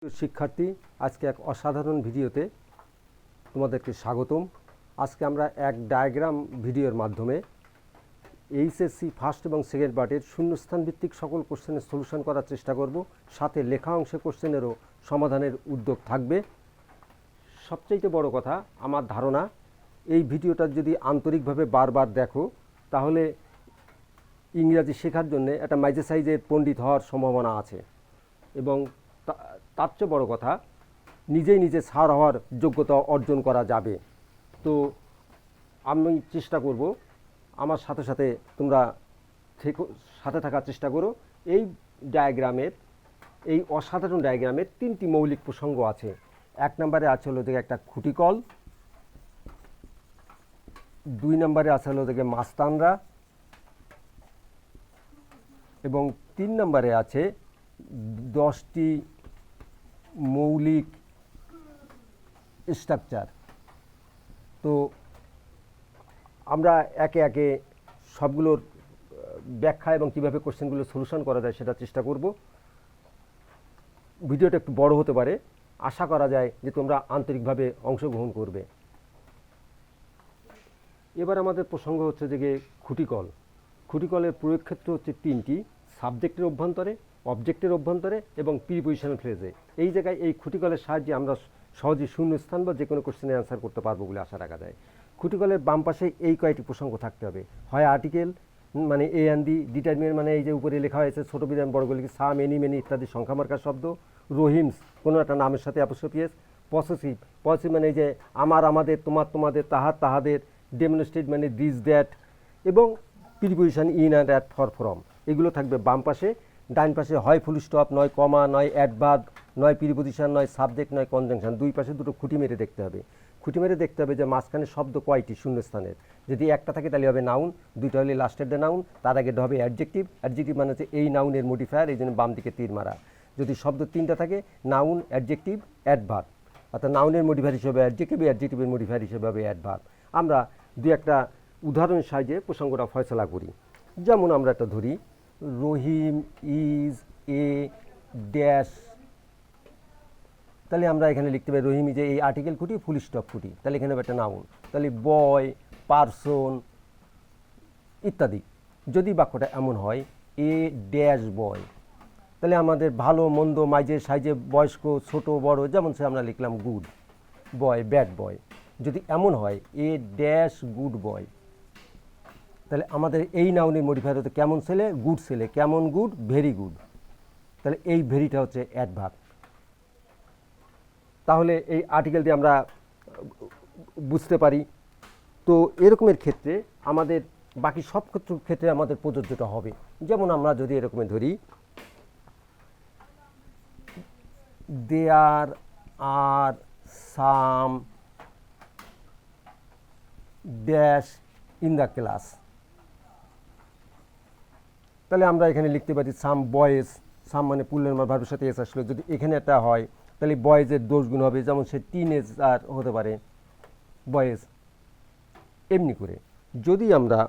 শিক্ষার্থী, আজকে এক অসাধারণ ভিডিওতে তোমাদেরকে স্বাগতম। আজকে আমরা এক ডায়াগ্রাম ভিডিওর মাধ্যমে এইচএসসি ফার্স্ট এবং সেকেন্ড পার্টের শূন্যস্থান ভিত্তিক সকল কোশ্চেনের সলিউশন করার চেষ্টা করব। সাথে লেখা অংশে কোশ্চেনেরও সমাধানের উদ্যোগ থাকবে। সবচেয়ে বড় কথা, আমার ধারণা এই ভিডিওটা যদি আন্তরিকভাবে বারবার দেখো তাহলে ইংরাজি শেখার জন্য একটা মাঝে সাইজের পণ্ডিত হওয়ার সম্ভাবনা আছে, এবং তার চেয়ে বড় কথা নিজেই নিজে স্যার হওয়ার যোগ্যতা অর্জন করা যাবে। তো আমি চেষ্টা করব, আমার সাথে সাথে তোমরা সাথে থাকার চেষ্টা করো। এই ডায়াগ্রামের, এই অসাধারণ ডায়াগ্রামের তিনটি মৌলিক প্রসঙ্গ আছে। এক নম্বরে আছে হলো থেকে একটা খুঁটিকল, দুই নম্বরে আছে হলো থেকে মাস্তানরা, এবং তিন নম্বরে আছে 10টি মৌলিক স্ট্রাকচার। তো আমরা একে একে সবগুলোর ব্যাখ্যা এবং কীভাবে কোশ্চেনগুলো সলিউশন করা যায় সেটা চেষ্টা করব। ভিডিওটা একটু বড় হতে পারে, আশা করা যায় যে তোমরা আন্তরিকভাবে অংশগ্রহণ করবে। এবার আমাদের প্রসঙ্গ হচ্ছে যে খুঁটিকল। খুঁটিকলের প্রয়োগ ক্ষেত্র হচ্ছে তিনটি: সাবজেক্টের অভ্যন্তরে, অবজেক্টের অভ্যন্তরে এবং প্রিপজিশনাল ফ্রেজে। এই জায়গায় এই খুঁটিকলের সাহায্যে আমরা সহজেই শূন্যস্থান বা যে কোনো কোশ্চেনের অ্যান্সার করতে পারবো বলে আশা রাখা যায়। খুঁটিকলের বাম পাশে এই কয়েকটি প্রসঙ্গ থাকতে হবে। হয় আর্টিকেল মানে এ অ্যান্ড দি, ডিটারমিনেন্ট মানে এই যে উপরে লেখা হয়েছে ছোটো বিরাম বড় লিখে সাম, এনি, মেনি ইত্যাদি সংখ্যা মার্কার শব্দ। রহিমস কোনো একটা নামের সাথে অ্যাপোস্ট্রোফি। পসেসিভ, পসেসিভ মানে এই যে আমার, আমাদের, তোমার, তোমাদের, তাহার, তাহাদের। ডেমনস্ট্রেট মানে দিস, দ্যাট। এবং preposition in and at, for, from, এগুলো থাকবে বাম পাশে। ডান পাশে হয় ফুল স্টপ, নয় কমা, নয় অ্যাডভার্ব, নয় প্রিপজিশন, নয় সাবজেক্ট, নয় কনজাংশন। দুই পাশে দুটো খুঁটি মেরে দেখতে হবে। খুঁটি মেরে দেখতে হবে যে মাঝখানে শব্দ কয়টি শূন্যস্থানের। যদি একটা থাকে তাহলে হবে নাউন, দুইটা হলে লাস্টের ডে নাউন, তার আগে হবে অ্যাডজেক্টিভ। অ্যাডজেক্টিভ মানে হচ্ছে এই নাউনের মডিফায়ার, এই জন্য বাম দিকে তীর মারা। যদি শব্দ তিনটা থাকে, নাউন, অ্যাডজেক্টিভ, অ্যাডভার্ব, অর্থাৎ নাউনের মডিফায়ার হিসেবে অ্যাডজেক্টিভ, অ্যাডজেক্টিভের মডিফায়ার হিসেবে হবে অ্যাডভার্ব। আমরা দু একটা উদাহরণের সাহায্যে প্রসঙ্গটা ফয়সলা করি। যেমন আমরা একটা ধরি, রহিম ইজ এ ড্যাশ। তাহলে আমরা এখানে লিখতে পারি রহিম ইজ এই আর্টিকেল খুঁটি, ফুল স্টপ খুঁটি, তাহলে এখানে একটা নাউন। তাহলে বয়, পারসন ইত্যাদি। যদি বাক্যটা এমন হয় এ ড্যাশ বয়, তাহলে আমাদের ভালো মন্দ, মাঝে সাইজে, বয়স্ক, ছোট বড়, যেমন সে আমরা লিখলাম গুড বয়, ব্যাড বয়। যদি এমন হয় এ ড্যাশ গুড বয়, তাহলে আমাদের এই নাউনের মডিফায়ার হতে কেমন ছেলে, গুড ছেলে, কেমন গুড, ভেরি গুড। তাহলে এই ভেরিটা হচ্ছে অ্যাডভার্ব। তাহলে এই আর্টিকেল দিয়ে আমরা বুঝতে পারি। তো এরকমের ক্ষেত্রে আমাদের বাকি সব ক্ষেত্রে আমাদের প্রযোজ্যতা হবে। যেমন আমরা যদি এরকমের ধরি, দেয়ার আর সাম ড্যাশ ইন দ্য ক্লাস, তাহলে আমরা এখানে লিখতে পারি সাম বয়েজ। সাম মানে পুল্লের ভার্বের সাথে এস আসলে যদি এখানে একটা হয় তাহলে বয়েজের দোষগুণ হবে, যেমন সে টিনেজার হতে পারে, বয়েজ। এমনি করে যদি আমরা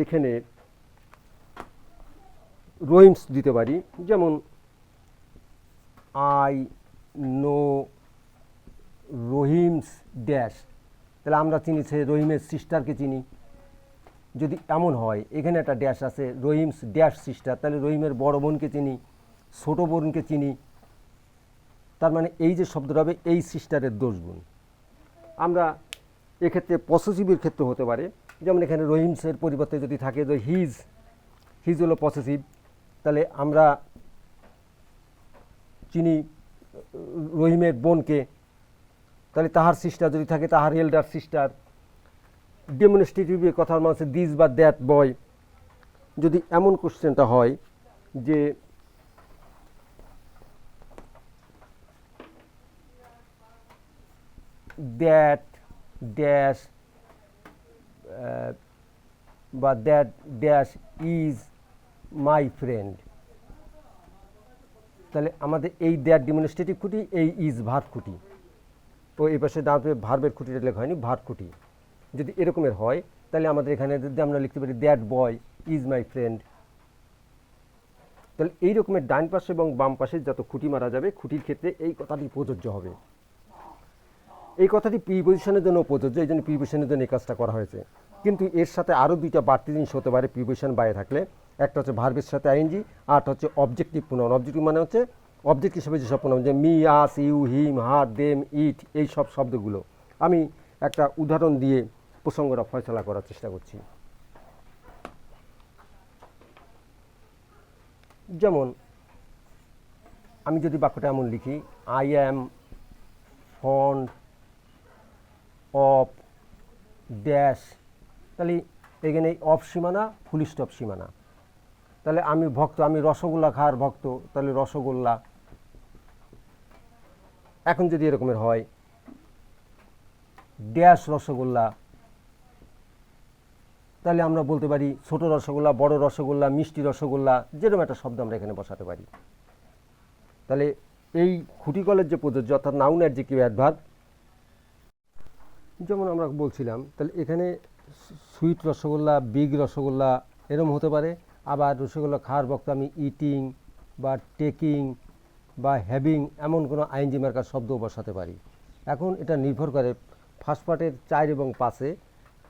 এখানে রহিমস দিতে পারি, যেমন আই নো রহিমস ড্যাশ, তাহলে আমরা চিনি সে রহিমের সিস্টারকে চিনি। যদি এমন হয় এখানে একটা ড্যাশ আছে, রহিমস ড্যাশ সিস্টার, তাহলে রহিমের বড় বোনকে চিনি, ছোটো বোনকে চিনি। তার মানে এই যে শব্দটা হবে এই সিস্টারের দোষগুণ। আমরা এক্ষেত্রে পসেসিভের ক্ষেত্রে হতে পারে, যেমন এখানে রহিমসের পরিবর্তে যদি থাকে যে হিজ, হিজ হলো পসেসিভ, তাহলে আমরা চিনি রহিমের বোনকে, তাহলে তাহার সিস্টার যদি থাকে তাহার এল্ডার সিস্টার। ডেমনস্ট্রেটিভের কথার মানে হচ্ছে দিস বা দ্যাট বয়। যদি এমন কোশ্চেনটা হয় যে দ্যাট ড্যাশ বা that dash is my friend, তাহলে আমাদের এই দ্যাট ডেমনস্ট্রেটিভ খুঁটি, এই ইজ ভার্ব খুঁটি। তো এই পাশে ডান ভার্বের খুঁটিটা লেখা হয়নি, ভার্ব খুঁটি। যদি এরকমের হয় তাহলে আমাদের এখানে যদি আমরা লিখতে পারি that boy is my friend. তাহলে এই রকমের ডান পাশে এবং বাম পাশে যত খুঁটি মারা যাবে খুঁটির ক্ষেত্রে এই কথাটি প্রযোজ্য হবে। এই কথাটি প্রিপোজিশনের জন্য প্রযোজ্য, এই জন্য প্রিপোজিশনের জন্য এই কাজটা করা হয়েছে। কিন্তু এর সাথে আরও দুইটা বাড়তি জিনিস হতে পারে প্রিপোজিশন বাইরে থাকলে। একটা হচ্ছে ভার্বের সাথে আইএনজি, আর হচ্ছে অবজেক্টিভ প্রোনাউন। অবজেক্টিভ মানে হচ্ছে অবজেক্ট হিসেবে যেসব প্রোনাউন, যে me, us, you, him, her, them, it, এই সব শব্দগুলো। আমি একটা উদাহরণ দিয়ে প্রসঙ্গটা ফয়সলা করার চেষ্টা করছি। যেমন আমি যদি বাক্যটা এমন লিখি, I am fond of dash, তাহলে এখানে অফ সীমানা, ফুল স্টপ সীমানা। তাহলে আমি ভক্ত, আমি রসগোল্লা খাওয়ার ভক্ত, তাহলে রসগোল্লা। এখন যদি এরকমের হয় ড্যাশ রসগোল্লা, তাহলে আমরা বলতে পারি ছোট রসগোল্লা, বড় রসগোল্লা, মিষ্টি রসগোল্লা, যেরকম একটা শব্দ আমরা এখানে বসাতে পারি। তাহলে এই খুঁটিকলের যে প্রযোজ্য, অর্থাৎ নাউন অ্যাডজেক্টিভ অ্যাডভার্ব, যেমন আমরা বলছিলাম, তাহলে এখানে সুইট রসগোল্লা, বিগ রসগোল্লা এরকম হতে পারে। আবার রসগোল্লা খাওয়ার ভক্ত আমি ইটিং বা টেকিং বা হ্যাভিং এমন কোনো আইএনজি মার্কার শব্দও বসাতে পারি। এখন এটা নির্ভর করে ফার্স্ট পার্টের 4 এবং 5-এ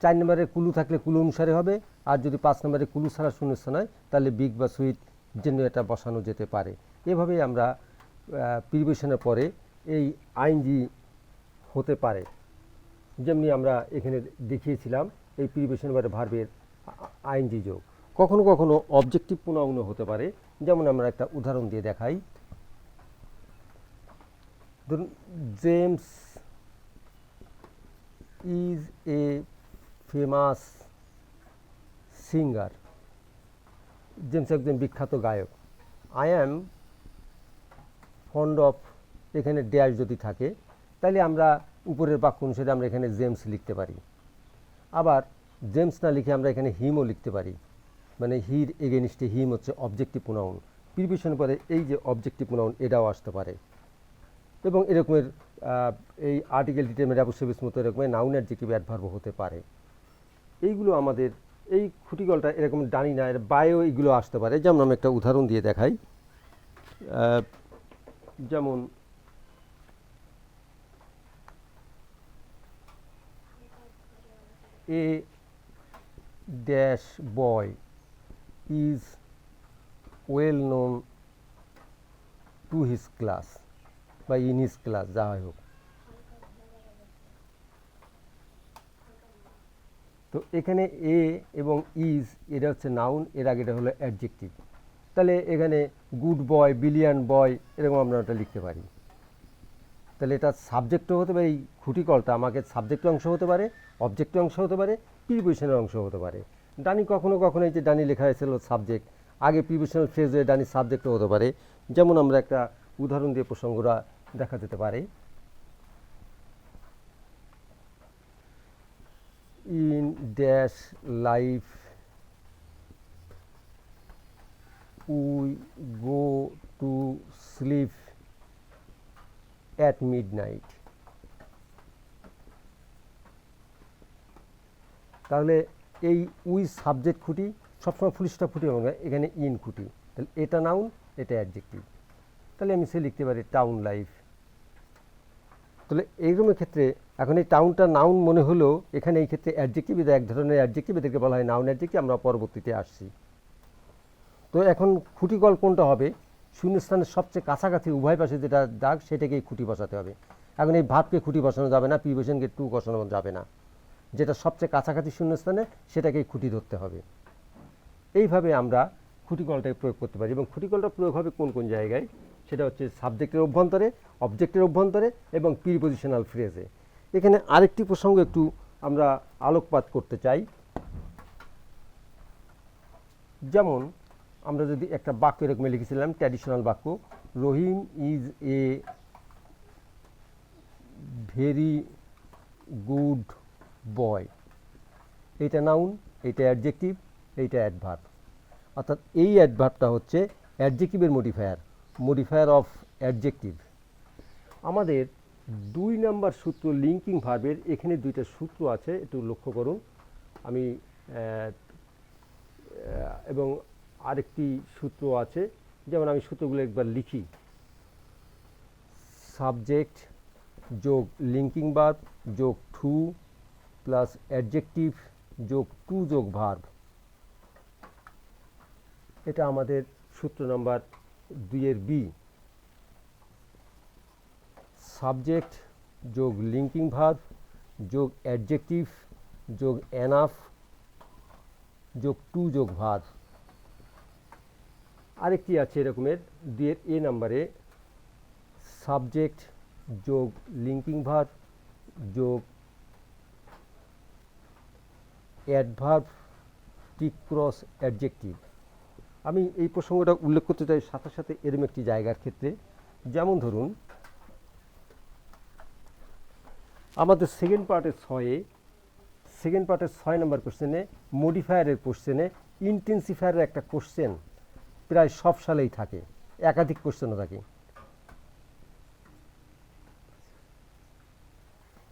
4 নম্বরের কুলু থাকলে কুলু অনুসারে হবে, আর যদি 5 নম্বরে কুলু ছাড়া শূন্যস্থান হয় তাহলে বিগ বা সুইট জন্য এটা বসানো যেতে পারে। এভাবেই আমরা প্রিপোজিশনের পরে এই আইএনজি হতে পারে। যেমনি আমরা এখানে দেখিয়েছিলাম এই প্রিপোজিশন পরে ভার্বের আইএনজি যোগ। কখনো কখনো অবজেক্টিভ প্রোনাউনও হতে পারে। যেমন আমরা একটা উদাহরণ দিয়ে দেখাই। ধরুন, James is a famous singer, James একজন বিখ্যাত গায়ক। আই অ্যাম ফন্ড অফ, এখানে ড্যাশ যদি থাকে তাহলে আমরা উপরের বাক্য অনুসারে আমরা এখানে জেমস লিখতে পারি। আবার জেমস না লিখে আমরা এখানে হিমও লিখতে পারি, মানে হির এগেনস্টে হিম হচ্ছে অবজেক্টিভ প্রোনাউন। প্রিপোজিশনের পরে এই যে অবজেক্টিভ প্রোনাউন এটাও আসতে পারে। এবং এরকমের এই আর্টিকেল ডিটারমিনেন্ট অ্যাবসলিউট মতো এরকমের নাউন অ্যাডজেক্টিভ অ্যাডভার্ব হতে পারে। এইগুলো আমাদের এই খুঁটিকলটা এরকম ডানি না, এর বায়ো এইগুলো আসতে পারে। যেমন আমি একটা উদাহরণ দিয়ে দেখাই। যেমন a dash boy is well known to his class বা ইন হিজ ক্লাস, যা হোক। তো এখানে এ এবং ইজ এটা হচ্ছে নাউন, এর আগে এটা হলো অ্যাডজেক্টিভ। তাহলে এখানে গুড বয়, ব্রিলিয়ান্ট বয় এরকম আমরা ওটা লিখতে পারি। তাহলে এটা সাবজেক্টও হতে পারে, এই খুঁটিকলটা আমাকে সাবজেক্টের অংশ হতে পারে, অবজেক্টের অংশ হতে পারে, প্রিপোজিশনের অংশ হতে পারে। ডানি কখনো কখনো এই যে ডানি লেখা হয়েছিল সাবজেক্ট, আগে প্রিপোজিশনাল ফ্রেজ হয়ে ডানি সাবজেক্টও হতে পারে। যেমন আমরা একটা উদাহরণ দিয়ে প্রসঙ্গটা দেখা যেতে পারে। In dash life we go to sleep at midnight. তাহলে এই উই সাবজেক্ট খুঁটি সবসময় ফুল স্টপ খুঁটি হবে, এখানে ইন খুঁটি। তাহলে এটা নাউন, এটা অ্যাডজেক্টিভ। তাহলে আমি সে লিখতে পারি টাউন লাইফ। তাহলে এইরকমের ক্ষেত্রে এখন এই টাউনটা নাউন মনে হলো, এখানে এই ক্ষেত্রে অ্যাডজেক্টিভ, এটা এক ধরনের অ্যাডজেক্টিভ, এদেরকে বলা হয় নাউন অ্যাডজেক্টিভ। আমরা পরবর্তীতে আসছি। তো এখন খুঁটিকল কোনটা হবে? শূন্যস্থানের সবচেয়ে কাছাকাছি উভয় পাশে যেটা দাগ সেটাকেই খুঁটি বসাতে হবে। এখন এই ভাবকে খুঁটি বসানো যাবে না, প্রিপোজিশনকে টু বসানো যাবে না। যেটা সবচেয়ে কাছাকাছি শূন্যস্থানে সেটাকেই খুঁটি ধরতে হবে। এইভাবে আমরা খুঁটিকলটাকে প্রয়োগ করতে পারি। এবং খুঁটিকলটা প্রয়োগ হবে কোন কোন জায়গায়? সেটা হচ্ছে সাবজেক্টের অভ্যন্তরে, অবজেক্টের অভ্যন্তরে এবং প্রিপোজিশনাল ফ্রেজে। এখানে আরেকটি প্রসঙ্গ একটু আমরা আলোকপাত করতে চাই। যেমন আমরা যদি একটা বাক্য এরকম লিখেছিলাম, ট্র্যাডিশনাল বাক্য, Rahim is a very good boy. এইটা নাউন, এইটা অ্যাডজেক্টিভ, এইটা অ্যাডভার্ব। অর্থাৎ এই অ্যাডভার্বটা হচ্ছে অ্যাডজেক্টিভের মডিফায়ার অফ অ্যাডজেক্টিভ। আমাদের 2 নম্বর সূত্র লিঙ্কিং ভার্বের এখানে 2টা সূত্র আছে, একটু লক্ষ্য করুন। আমি এবং আরেকটি সূত্র আছে যেমন আমি সূত্রগুলো একবার লিখি। সাবজেক্ট যোগ লিঙ্কিং ভার্ব যোগ টু প্লাস অ্যাডজেক্টিভ যোগ টু যোগ ভার্ব, এটা আমাদের সূত্র নাম্বার 2 বি। সাবজেক্ট যোগ লিঙ্কিং ভার্ব যোগ অ্যাডজেক্টিভ যোগ এনাফ যোগ টু যোগ ভার্ব। আরেকটি আছে এরকমের 2 এ নাম্বারে, সাবজেক্ট যোগ লিঙ্কিং ভার্ব যোগ অ্যাডভার্ব টিক ক্রস অ্যাডজেক্টিভ। আমি এই প্রসঙ্গটা উল্লেখ করতে চাই সাথে সাথে এরম একটি জায়গার ক্ষেত্রে, যেমন ধরুন আমাদের সেকেন্ড পার্টের 6 নম্বর কোশ্চেনে মডিফায়ারের কোশ্চেনে ইন্টেন্সিফায়ারের একটা কোশ্চেন প্রায় সব সালেই থাকে, একাধিক কোশ্চেনও থাকে।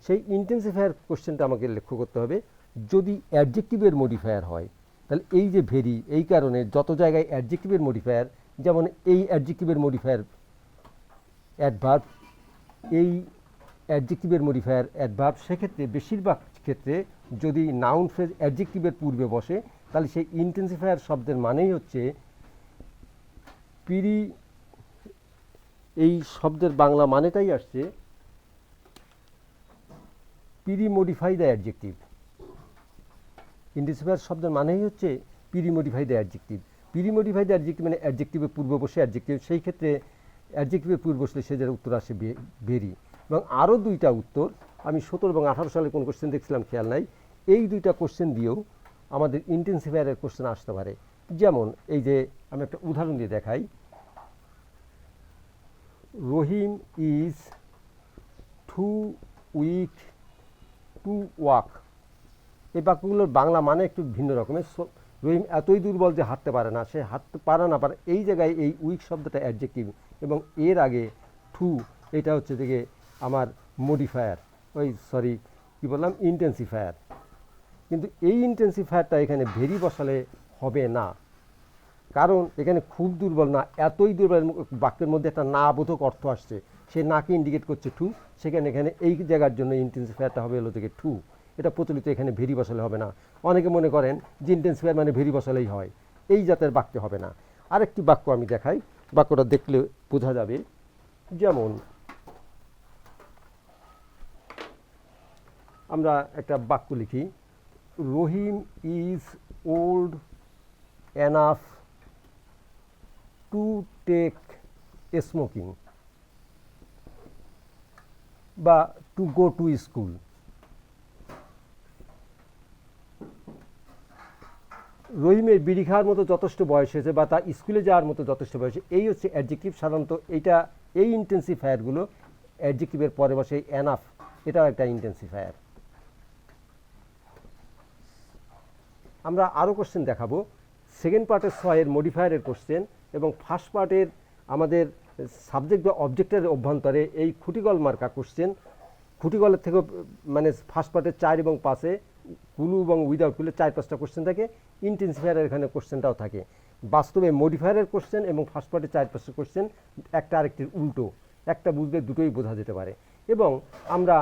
সেই ইন্টেন্সিফায়ার কোশ্চেনটা আমাকে লক্ষ্য করতে হবে। যদি অ্যাডজেক্টিভের মডিফায়ার হয় তাহলে এই যে ভেরি, এই কারণে যত জায়গায় অ্যাডজেক্টিভের মডিফায়ার, যেমন এই অ্যাডজেক্টিভের মডিফায়ার অ্যাডভার্ব, এই অ্যাডজেক্টিভের মডিফায়ার অ্যাডভার্ব, সেক্ষেত্রে বেশিরভাগ ক্ষেত্রে যদি নাউন ফ্রেজ অ্যাডজেক্টিভের পূর্বে বসে তাহলে সেই ইন্টেন্সিফায়ার শব্দের মানেই হচ্ছে পিরি, এই শব্দের বাংলা মানেটাই আসছে premodify the adjective. Intensifier শব্দের মানেই হচ্ছে premodify the adjective. Premodify the adjective মানে অ্যাডজেক্টিভের পূর্বে বসে অ্যাডজেক্টিভ, সেই ক্ষেত্রে অ্যাডজেক্টিভের পূর্বে বসলে সেটার উত্তর আসে ভেরি। এবং আরও 2টা উত্তর আমি 17 এবং 18 সালে কোন কোশ্চেন দেখছিলাম খেয়াল নাই, এই 2টা কোশ্চেন দিয়েও আমাদের ইন্টেন্সিফায়ারের কোশ্চেন আসতে পারে। যেমন এই যে আমি একটা উদাহরণ দিয়ে দেখাই, Rahim is too weak to walk. এই বাক্যগুলোর বাংলা মানে একটু ভিন্ন রকমের। রহিম এতই দুর্বল যে হাঁটতে পারে না, সে হাঁটতে পারে না পারে, এই জায়গায় এই উইক শব্দটা অ্যাডজেক্টিভ এবং এর আগে টু, এটা হচ্ছে থেকে আমার মডিফায়ার, কী বললাম, ইন্টেন্সিফায়ার। কিন্তু এই ইন্টেন্সিফায়ারটা এখানে ভেরি বসালে হবে না, কারণ এখানে খুব দুর্বল না, এতই দুর্বল, বাক্যের মধ্যে একটা না বোধক অর্থ আসছে, সে নাকে ইন্ডিকেট করছে টু, সেখানে এখানে এই জায়গার জন্য ইন্টেন্সিফায়ারটা হবে হলো থেকে টু। এটা প্রচলিত, এখানে ভেরি বসালে হবে না। অনেকে মনে করেন যে ইন্টেন্সিফায়ার মানে ভেরি বসালেই হয়, এই জাতের বাক্য হবে না। আরেকটি বাক্য আমি দেখাই, বাক্যটা দেখলে বোঝা যাবে। যেমন আমরা একটা বাক্য লিখি, Rahim is old enough to take smoking বা টু গো টু স্কুল। রহিমের বিড়ি খাওয়ার মতো যথেষ্ট বয়স হয়েছে বা তার স্কুলে যাওয়ার মতো যথেষ্ট বয়স, এই হচ্ছে অ্যাডজেক্টিভ। সাধারণত এইটা, এই ইন্টেন্সিফায়ারগুলো অ্যাডজেক্টিভের পরে বসে। এনাফ, এটাও একটা ইন্টেন্সিফায়ার। আমরা আরও কোশ্চেন দেখাবো। সেকেন্ড পার্টের 6 মডিফায়ারের কোশ্চেন এবং ফার্স্ট পার্টের আমাদের সাবজেক্ট বা অবজেক্টের অভ্যন্তরে এই খুঁটিগল মার্কা কোশ্চেন। খুঁটিগলের থেকেও মানে ফার্স্ট পার্টের 4 এবং 5-এ কুলু এবং উইদাউট কুলে 4-5টা কোশ্চেন থাকে। ইন্টেন্সিফায়ারের এখানে কোশ্চেনটাও থাকে। বাস্তবে মডিফায়ারের কোশ্চেন এবং ফার্স্ট পার্টের 4-5টা কোশ্চেন একটা আরেকটির উল্টো, একটা বুঝলে দুটোই বোঝা যেতে পারে। এবং আমরা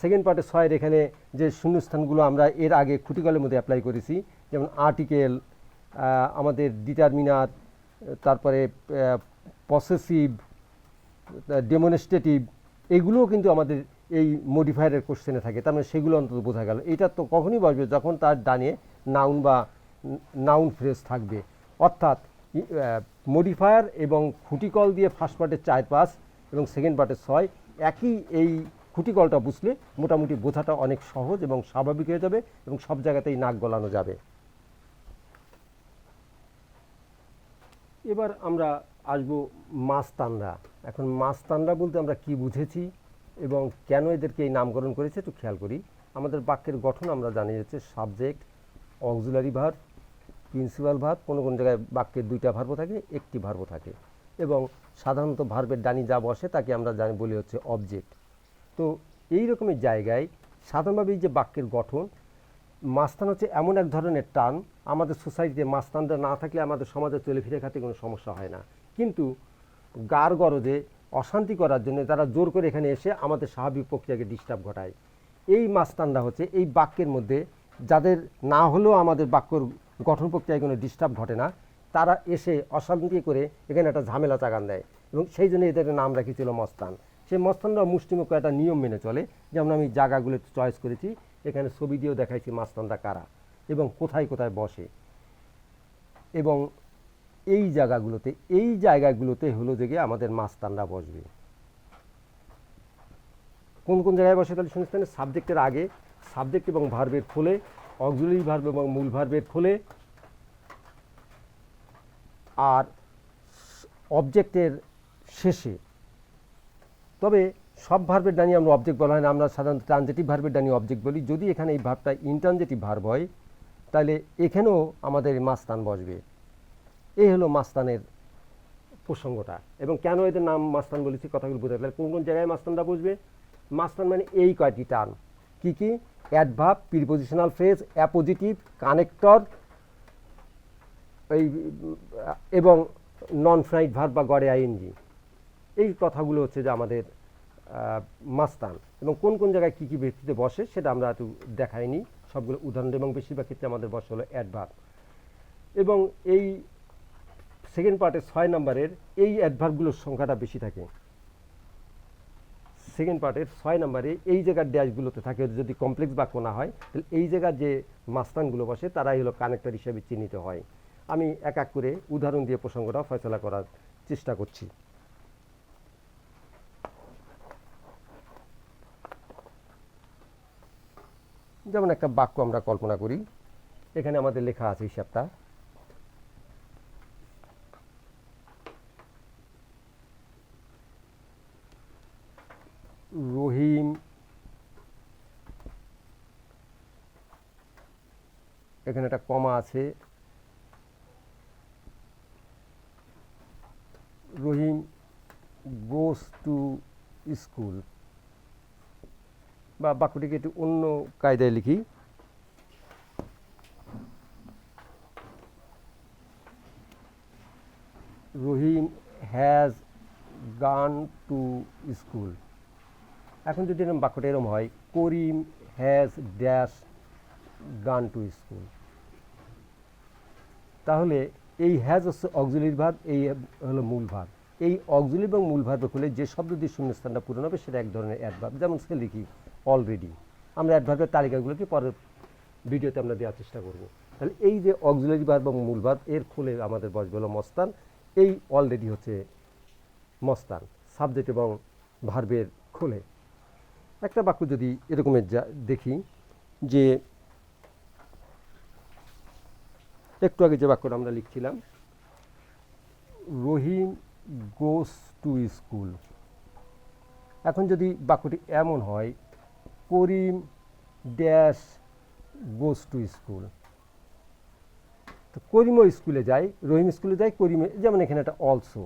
সেকেন্ড পার্টে 6-এর এখানে যে শূন্যস্থানগুলো আমরা এর আগে খুঁটিগলের মধ্যে অ্যাপ্লাই করেছি, যেমন আর্টিকেল, আমাদের ডিটারমিনার, তারপরে পসেসিভ, ডেমনস্ট্রেটিভ, এগুলোও কিন্তু আমাদের এই মডিফায়ারের কোশ্চেনে থাকে। তার মানে সেগুলো অন্তত বোঝা গেল। এটা তো কখনই বসবে যখন তার ডানে নাউন বা নাউন ফ্রেজ থাকবে। অর্থাৎ মডিফায়ার এবং খুঁটিকল দিয়ে ফার্স্ট পার্টের 4-5 এবং সেকেন্ড পার্টের 6 একই, এই খুঁটিকলটা বুঝলে মোটামুটি বোঝাটা অনেক সহজ এবং স্বাভাবিক হয়ে যাবে এবং সব জায়গাতেই নাক গলানো যাবে। এবার আমরা আসবো মাস্তানরা। এখন মাস্তানরা বলতে আমরা কি বুঝেছি এবং কেন এদেরকে এই নামকরণ করেছে একটু খেয়াল করি। আমাদের বাক্যের গঠন আমরা জানি যাচ্ছে subject, auxiliary verb, principal verb. কোনো কোনো জায়গায় বাক্যের 2টা ভার্ব থাকে, একটি ভার্ব থাকে এবং সাধারণত ভার্বের ডানি যা বসে তাকে আমরা জানি বলি হচ্ছে অবজেক্ট। তো এই রকমের জায়গায় সাধারণভাবে এই যে বাক্যের গঠন, মাস্তান হচ্ছে এমন এক ধরনের টার্ম, আমাদের সোসাইটিতে মাস্তানরা না থাকলে আমাদের সমাজে চলে ফিরে খাতে কোনো সমস্যা হয় না। কিন্তু গার গরজে অশান্তি করার জন্য তারা জোর করে এখানে এসে আমাদের স্বাভাবিক প্রক্রিয়াকে ডিস্টার্ব ঘটায়। এই মাস্তানরা হচ্ছে এই বাক্যের মধ্যে যাদের না হলেও আমাদের বাক্যর গঠন প্রক্রিয়ায় কোনো ডিস্টার্ব ঘটে না, তারা এসে অশান্তি করে এখানে একটা ঝামেলা চাগান দেয়, এবং সেই জন্য এদের নাম রাখিছিল মস্তান। সেই মস্তানরা মুষ্টিমুখ একটা নিয়ম মেনে চলে। যেমন আমি জায়গাগুলো চয়েস করেছি, এখানে ছবি দিয়েও দেখাইছি মাস্তানরা কারা এবং কোথায় কোথায় বসে। এবং এই জায়গাগুলোতে হলো যে আমাদের মাস্তানরা বসবে। কোন কোন জায়গায় বসে তাহলে শুনছেন? সাবজেক্টের আগে, সাবজেক্ট এবং ভার্বের ফলে, অক্সিলারি ভার্ব এবং মূল ভার্বের ফলে, আর অবজেক্টের শেষে। তবে সব ভার্বের ডানি আমরা অবজেক্ট বলা হয় না, আমরা সাধারণত ট্রানজিটিভ ভার্বের ডানি অবজেক্ট বলি। যদি এখানে এই ভার্বটা ইনট্রানজিটিভ ভার্ব হয় তাহলে এখানেও আমাদের মাস্তান বসবে। এই হলো মাস্তানের প্রসঙ্গটা। এবং কেন এদের নাম মাস্তান বলেছি কথাগুলো বোঝা গেল। কোন কোন জায়গায় মাস্তানরা বসবে? মাস্তান মানে এই কয়টি টার্ম, কী কী? Adverb, prepositional phrase, appositive, connector, এই এবং নন ফ্রাইট ভার্ব বা গড়ে আইএনজি। এই কথাগুলো হচ্ছে যে আমাদের মাস্তান। এবং কোন কোন জায়গায় কী কী ভিত্তিতে বসে সেটা আমরা একটু দেখাইনি, সবগুলো উদাহরণ। এবং বেশিরভাগ ক্ষেত্রে আমাদের বসে হলো অ্যাডভার্ব। এবং এই সেকেন্ড পার্টের 6 নম্বরের এই অ্যাডভার্বগুলোর সংখ্যাটা বেশি থাকে। সেকেন্ড পার্টের 6 নম্বরে এই জায়গার ড্যাশগুলোতে থাকে, যদি কমপ্লেক্স বাক্য না হয় তাহলে এই জায়গার যে মাস্তানগুলো বসে তারাই হলো কানেক্টর হিসেবে চিহ্নিত হয়। আমি এক এক করে উদাহরণ দিয়ে প্রসঙ্গটা ফয়সলা করার চেষ্টা করছি। যেমন একটা বাক্য আমরা কল্পনা করি, এখানে আমাদের লেখা আছে হিসাবটা। রহিম এখানে একটা কমা আছে, রহিম গোস টু স্কুল। বা বাক্যটিকে একটু অন্য কায়দায় লিখি, রহিম হ্যাজ গান টু স্কুল। এখন যদি এরকম বাক্যটা এরকম হয়, করিম হ্যাজ ড্যাশ গান টু স্কুল, তাহলে এই হ্যাজ হচ্ছে অক্সিলারি ভার্ব, এই হলো মূল ভার্ব। এই অক্সিলারি এবং মূল ভার্বের ফলে যে শব্দ দিয়ে শূন্যস্থানটা পূরণ হবে সেটা এক ধরনের অ্যাডভার্ব। যেমন সে লিখি অলরেডি, আমরা অ্যাডভার্বের তালিকাগুলোকে পরের ভিডিওতে আমরা দেওয়ার চেষ্টা করব। তাহলে এই যে অক্সিলারি ভার্ব এবং মূল ভার্ব, এর ফলে আমাদের বসবে হলো মস্তান। এই অলরেডি হচ্ছে মস্তান, সাবজেক্ট এবং ভার্বের খোলে। একটা বাক্য যদি এরকমের দেখি, যে একটু আগে যে বাক্যটা আমরা লিখছিলাম, রহিম গোস টু স্কুল। এখন যদি বাক্যটি এমন হয়, করিম ড্যাশ গোস টু স্কুল, তো করিমও স্কুলে যায়, রহিম স্কুলে যায়, করিমে, যেমন এখানে একটা অলসো,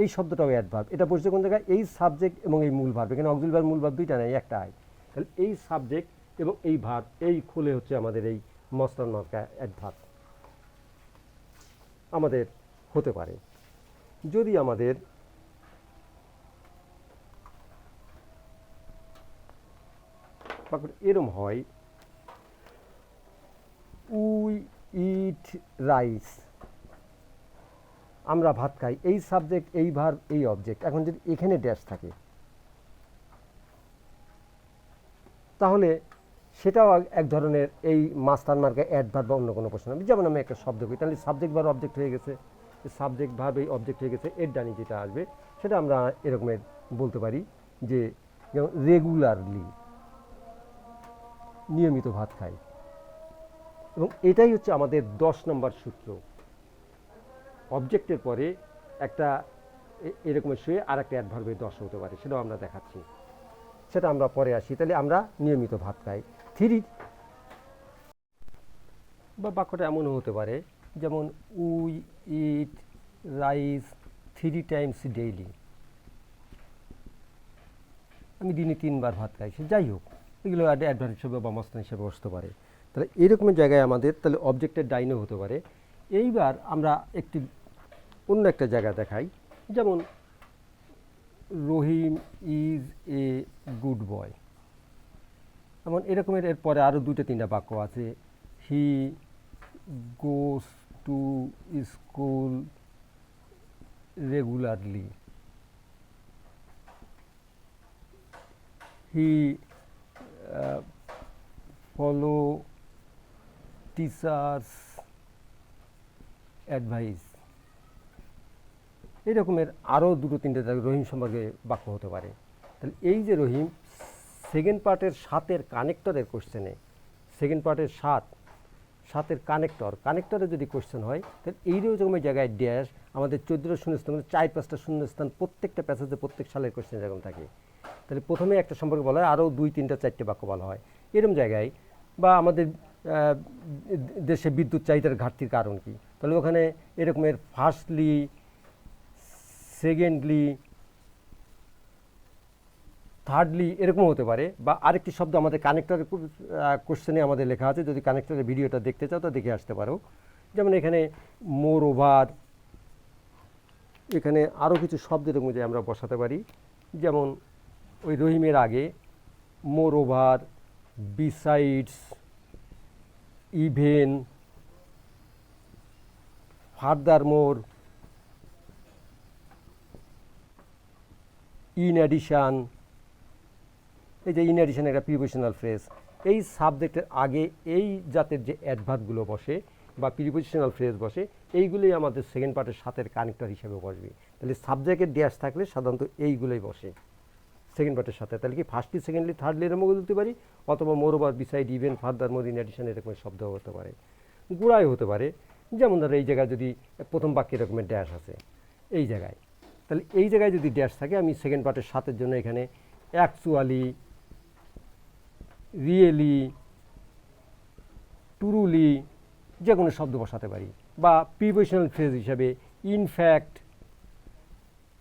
এই শব্দটাও অ্যাডভার্ব। এটা বসছে কোন জায়গায়? এই সাবজেক্ট এবং এই মূল ভার্ব। এখানে অক্সিলারি ভার্ব মূল ভার্ব দুইটা নাই, একটা হয়। তাহলে এই সাবজেক্ট এবং এই ভার্ব, এই খুলে হচ্ছে আমাদের এই মস্তান মার্কা অ্যাডভার্ব আমাদের হতে পারে। যদি আমাদের এরম হয়, উই ইট রাইস, আমরা ভাত খাই, এই সাবজেক্ট, এই ভার্ব, এই অবজেক্ট। এখন যদি এখানে ড্যাশ থাকে তাহলে সেটাও এক ধরনের এই মাস্তান মার্কা অ্যাডভার্ব বা অন্য কোনো প্রশ্ন। যেমন আমি একটা শব্দ করি, তাহলে সাবজেক্ট ভার্ব অবজেক্ট হয়ে গেছে, সাবজেক্ট ভার্ব এই অবজেক্ট হয়ে গেছে, এর ডানি যেটা আসবে সেটা আমরা এরকমের বলতে পারি যে যেমন রেগুলারলি, নিয়মিত ভাত খাই। এবং এটাই হচ্ছে আমাদের 10 নম্বর সূত্র। অবজেক্টের পরে একটা এরকমের শুয়ে আর একটা অ্যাডভার্বের 10 হতে পারে, সেটাও আমরা দেখাচ্ছি, সেটা আমরা পরে আসি। তাহলে আমরা নিয়মিত ভাত খাই। থ্রি বা বাক্যটা এমনও হতে পারে, যেমন we eat rice 3 Times daily, আমি দিনে 3 বার ভাত খাই। সে যাই হোক, এগুলো অ্যাডভার্ব হিসেবে বা মস্তান হিসেবে বসতে পারে। তাহলে এরকমের জায়গায় আমাদের তাহলে অবজেক্টের ডাইনও হতে পারে। এইবার আমরা একটি অন্য একটা জায়গা দেখাই, যেমন রহিম ইজ এ গুড বয়, এমন এরকমের এরপরে আরও দুটো তিনটা বাক্য আছে। He goes to school regularly, he follow teacher's advice. এই রকমের আরও দুটো তিনটে রহিম সম্পর্কে বাক্য হতে পারে। তাহলে এই যে রহিম সেকেন্ড পার্টের সাতের কানেক্টরের কোশ্চেনে, সেকেন্ড পার্টের সাতের কানেক্টরে যদি কোশ্চেন হয়, তাহলে এই রকমের জায়গায় ড্যাশ আমাদের 14টা শূন্যস্থান, মানে 4-5টা শূন্যস্থান প্রত্যেকটা প্যাসেজে প্রত্যেক সালের কোশ্চেন যেরকম থাকে। তাহলে প্রথমে একটা সম্পর্কে বলা হয়, আরও 2-3-4টে বাক্য বলা হয় এরকম জায়গায়। বা আমাদের দেশে বিদ্যুৎ চাহিদার ঘাটতির কারণ কি, তাহলে ওখানে এরকমের ফার্স্টলি, সেকেন্ডলি, থার্ডলি এরকম হতে পারে। বা আরেকটি শব্দ আমাদের কানেক্টরের কোশ্চেনে আমাদের লেখা আছে, যদি কানেক্টরের ভিডিওটা দেখতে চাও তো দেখে আসতে পারো। যেমন এখানে মোর ওভার, এখানে আরও কিছু শব্দ এরকম যে আমরা বসাতে পারি। যেমন ওই রহিমের আগে মোর over, besides, even, further more, in addition. এই যে ইন অ্যাডিশন একটা প্রিপোজিশনাল ফ্রেজ, এই সাবজেক্টের আগে এই জাতের যে অ্যাডভার্বগুলো বসে বা প্রিপোজিশনাল ফ্রেজ বসে, এইগুলোই আমাদের সেকেন্ড পার্টের সাথের কানেক্টর হিসেবে বসবে। তাহলে সাবজেক্টের ড্যাশ থাকলে সাধারণত এইগুলোই বসে সেকেন্ড পার্টের সাথে। তাহলে কি ফার্স্টলি, সেকেন্ডলি, থার্ডলি এরকম বলতে পারি, অথবা মোর over, beside, even, further more, in addition এরকম শব্দ হতে পারে, গোড়ায় হতে পারে। যেমন ধরো এই জায়গায় যদি প্রথম বাক্যে এরকমের ড্যাশ আছে এই জায়গায়, তাহলে এই জায়গায় যদি ড্যাশ থাকে আমি সেকেন্ড পার্টের সাথের জন্য এখানে অ্যাকচুয়ালি, রিয়েলি, ট্রুলি যে কোনো শব্দ বসাতে পারি। বা প্রিপোজিশনাল ফ্রেজ হিসাবে ইনফ্যাক্ট,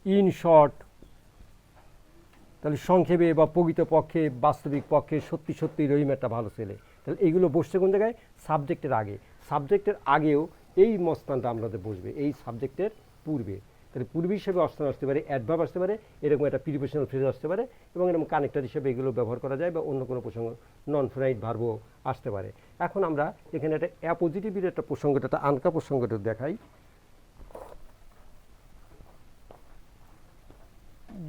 ইন শর্ট, তাহলে সংক্ষেপে বা প্রকৃতপক্ষে, বাস্তবিক পক্ষে, সত্যি সত্যি রহিম একটা ভালো ছেলে। তাহলে এইগুলো বসছে কোন জায়গায়, সাবজেক্টের আগে। সাবজেক্টের আগেও এই মস্তানটা আমাদের বসবে এই সাবজেক্টের পূর্বে। তাহলে পূর্বে হিসেবে অস্থান আসতে পারে, অ্যাডভার্ব আসতে পারে, এরকম একটা প্রিপোজিশনাল ফ্রেজ আসতে পারে, এবং এরকম কানেক্টর হিসেবে এগুলো ব্যবহার করা যায়। বা অন্য কোনো প্রসঙ্গ, নন ফিনাইট ভার্বও আসতে পারে। এখন আমরা এখানে একটা অ্যাপোজিটিভের একটা প্রসঙ্গটা, একটা আনকা প্রসঙ্গটা দেখাই।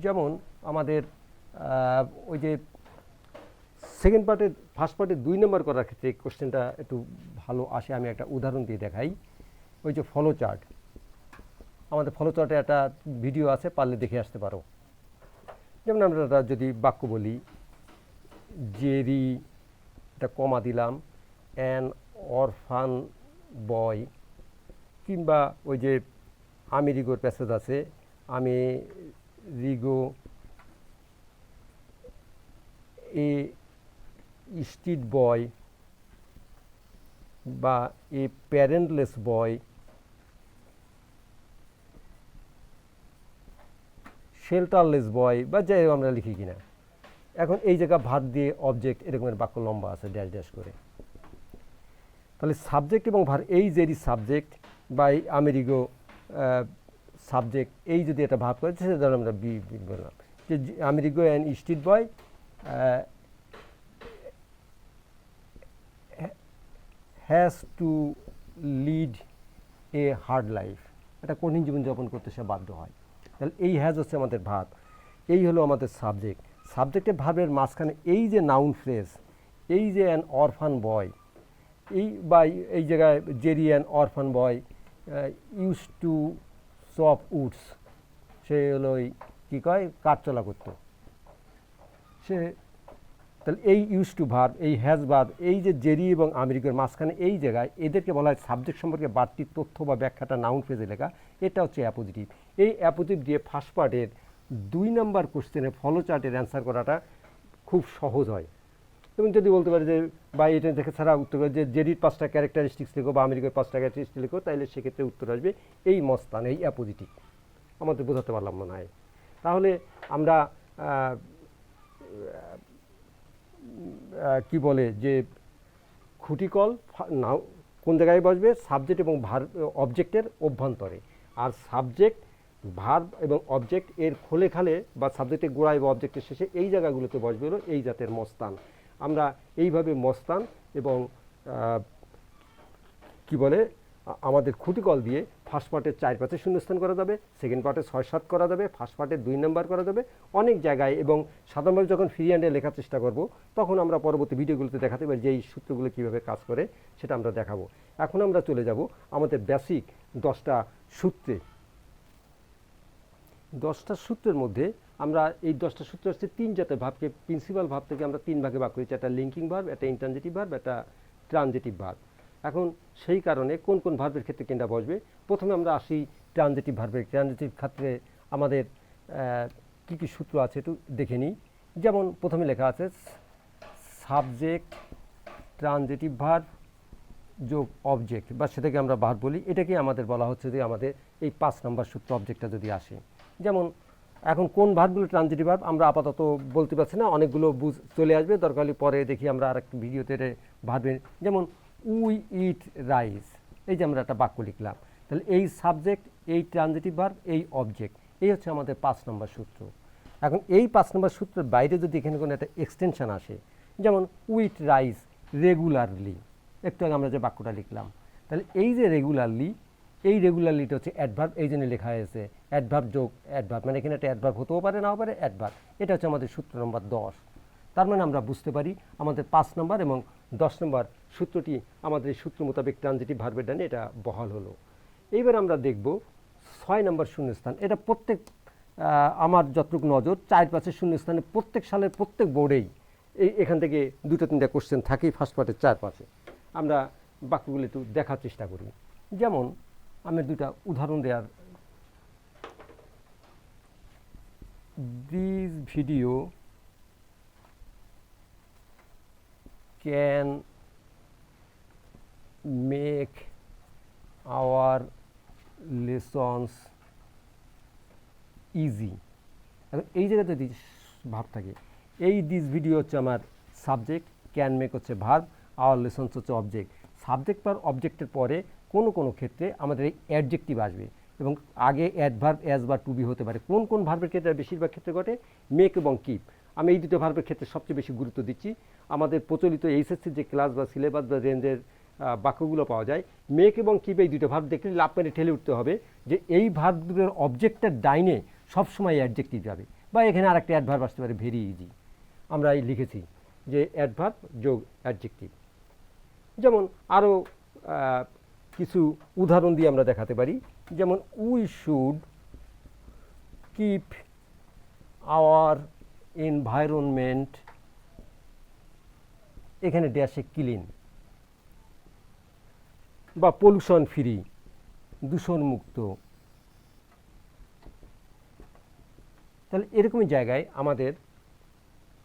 যেমন আমাদের ওই যে সেকেন্ড পার্টের ফার্স্ট পার্টে 2 নম্বর করার ক্ষেত্রে কোশ্চেনটা একটু ভালো আসে। আমি একটা উদাহরণ দিয়ে দেখাই। ওই যে ফলো চার্ট, আমাদের ফলো চার্টে একটা ভিডিও আছে, পারলে দেখে আসতে পারো। যেমন আমরা যদি বাক্য বলি, জেরি, এটা কমা দিলাম, অ্যান অরফান বয়, কিংবা ওই যে আমেরিগোর প্যাসেজ আছে, আমেরিগো এ স্ট্রিট বয়, বা এ প্যারেন্টলেস বয়, শেল্টারলেস বয়, বা যাই হোক আমরা লিখি কিনা। এখন এই জায়গা ভাত দিয়ে অবজেক্ট এরকমের বাক্য লম্বা আছে ড্যাশ ড্যাশ করে। তাহলে সাবজেক্ট এবং ভার, এই জেরি সাবজেক্ট বা এই আমেরিগো সাবজেক্ট, এই যদি এটা ভাব করে সেটা ধরো আমরা বি বললাম যে Amerigo and street boy has to lead a hard life, একটা কঠিন জীবনযাপন করতে সে বাধ্য হয়। তাহলে এই হ্যাজ হচ্ছে আমাদের ভাব, এই হলো আমাদের সাবজেক্ট। সাবজেক্টের ভাবের মাঝখানে এই যে নাউন ফ্রেজ, এই যে অ্যান অরফান বয়, এই বা এই জায়গায় Jerry an orphan boy use to chop woods, সে হলো ওই কী কয় কাঠচলা করতো সে। তাহলে এই ইউজ টু ভার্ব, এই হ্যাজ ভার্ব, এই যে জেরি এবং আমেরিকার মাঝখানে এই জায়গায় এদেরকে বলা হয় সাবজেক্ট সম্পর্কে বাড়তি তথ্য বা ব্যাখ্যাটা নাউন ফ্রেজে লেখা, এটা হচ্ছে অ্যাপোজিটিভ। এই অ্যাপোজিটিভ দিয়ে ফার্স্ট পার্টের 2 নম্বর কোশ্চেনে ফলো চার্টের অ্যান্সার করাটা খুব সহজ হয়। এবং যদি বলতে পারে যে বা এটা দেখে ছাড়া উত্তর করে যে জেডির 5টা ক্যারেক্টারিস্টিক্স লিখো বা আমেরিকার 5টা ক্যারেক্টারিস্টিক্স লিখো, তাহলে সেক্ষেত্রে উত্তর আসবে এই মস্তান, এই অ্যাপোজিটিভ। আমাদের বোঝাতে পারলাম মনে হয়। তাহলে আমরা কি বলে যে খুঁটিকল কোন জায়গায় বসবে, সাবজেক্ট এবং অবজেক্টের অভ্যন্তরে। আর সাবজেক্ট ভার্ব এবং অবজেক্ট এর খোলে খালে বা সাবজেক্টের গোড়ায় বা অবজেক্টের শেষে এই জায়গাগুলোতে বসবে হলো এই জাতের মস্তান। আমরা এইভাবে মস্তান এবং কি বলে আমাদের খুঁটিকল দিয়ে ফার্স্ট পার্টের 4-5 শূন্যস্থান করা যাবে, সেকেন্ড পার্টে 6-7 করা যাবে, ফার্স্ট পার্টের 2 নাম্বার করা যাবে অনেক জায়গায়। এবং সাধারণভাবে যখন ফ্রি হ্যান্ডে লেখার চেষ্টা করব তখন আমরা পরবর্তী ভিডিওগুলোতে দেখাতে পারি যে এই সূত্রগুলো কীভাবে কাজ করে সেটা আমরা দেখাবো। এখন আমরা চলে যাব আমাদের বেসিক 10টা সূত্রে। 10টা সূত্রের মধ্যে আমরা এই 10টা সূত্র হচ্ছে 3 জাতের ভাবকে, প্রিন্সিপাল ভাব থেকে আমরা 3 ভাগে ভাগ করেছি, একটা লিঙ্কিং ভার্ব, একটা ইন্ট্রানজিটিভ ভার্ব, একটা ট্রানজিটিভ ভার্ব। এখন সেই কারণে কোন কোন ভার্বের ক্ষেত্রে কোনটা বসবে, প্রথমে আমরা আসি ট্রানজিটিভ ভার্বের। ট্রানজিটিভ ক্ষেত্রে আমাদের কী কী সূত্র আছে একটু দেখে নিই। যেমন প্রথমে লেখা আছে সাবজেক্ট ট্রানজিটিভ ভার্ব যোগ অবজেক্ট, বা সেটাকে আমরা ভার্ব বলি। এটাকে আমাদের বলা হচ্ছে যে আমাদের এই 5 নম্বর সূত্র অবজেক্টটা যদি আসে। যেমন এখন কোন ভার্বগুলো ট্রানজিটিভ ভার্ব আমরা আপাতত বলতে পারছি না, অনেকগুলো চলে আসবে, দরকার হলে পরে দেখি আমরা আরেকটা ভিডিওতে ভার্বের। যেমন উই ইট রাইস, এই যে আমরা একটা বাক্য লিখলাম, তাহলে এই সাবজেক্ট, এই ট্রানজিটিভ ভার্ব, এই অবজেক্ট, এই হচ্ছে আমাদের 5 নম্বর সূত্র। এখন এই 5 নম্বর সূত্রের বাইরে যদি এখানে কোনো একটা এক্সটেনশন আসে, যেমন উইট রাইস রেগুলারলি, একটু আগে আমরা যে বাক্যটা লিখলাম, তাহলে এই যে রেগুলারলি, এই রেগুলারলিটা হচ্ছে অ্যাডভার্ব, এই জন্য লেখা হয়েছে অ্যাডভার্ব যোগ অ্যাডভার্ব, মানে এখানে একটা অ্যাডভার্ব হতেও পারে নাও পারে, অ্যাডভার্ব। এটা হচ্ছে আমাদের সূত্র নম্বর 10। তার মানে আমরা বুঝতে পারি আমাদের 5 নম্বর এবং 10 নম্বর সূত্রটি আমাদের এই সূত্র মোতাবেক ট্রানজিটিভ ভার্বের ডানে এটা বহাল হলো। এইবার আমরা দেখব 6 নম্বর শূন্যস্থান। এটা প্রত্যেক আমার যতটুকু নজর 4-5 শূন্যস্থানে প্রত্যেক সালের প্রত্যেক বোর্ডেই এখান থেকে 2-3টা কোশ্চেন থাকেই ফার্স্ট পার্টের 4-5। আমরা বাক্যগুলো একটু দেখার চেষ্টা করি। যেমন আমি 2টা উদাহরণ দেওয়ার, this video can make our lessons easy. এখন এই জায়গাতে যদি ভাব থাকে, এই দিস ভিডিও হচ্ছে আমার সাবজেক্ট, ক্যান মেক হচ্ছে ভার্ব, আওয়ার লেসন্স হচ্ছে অবজেক্ট। সাবজেক্ট বা অবজেক্টের পরে কোনো কোনো ক্ষেত্রে আমাদের এই অ্যাডজেক্টিভ আসবে এবং আগে অ্যাডভার্ব, অ্যাজ বা টু বি হতে পারে। কোন কোন ভার্বের ক্ষেত্রে বেশিরভাগ ক্ষেত্রে ঘটে, মেক এবং কিপ। আমি এই 2টো ভার্বের ক্ষেত্রে সবচেয়ে বেশি গুরুত্ব দিচ্ছি। আমাদের প্রচলিত এইচএসসির যে ক্লাস বা সিলেবাস বা রেঞ্জের বাক্যগুলো পাওয়া যায়, মেক এবং কিপ এই 2টো ভার্ব দেখলে লাভ মেরে ঠেলে উঠতে হবে যে এই ভার্বগুলোর অবজেক্টের ডাইনে সবসময় অ্যাডজেক্টিভ যাবে, বা এখানে আরেকটা অ্যাডভার্ব আসতে পারে, ভেরি ইজি। আমরা এই লিখেছি যে অ্যাডভার্ব যোগ অ্যাডজেক্টিভ। যেমন আরও কিছু উদাহরণ দিয়ে আমরা দেখাতে পারি। যেমন we should keep our environment, এখানে ড্যাশে ক্লিন, বা পলিউশন ফ্রি, দূষণ মুক্ত। তাহলে এরকমই জায়গায় আমাদের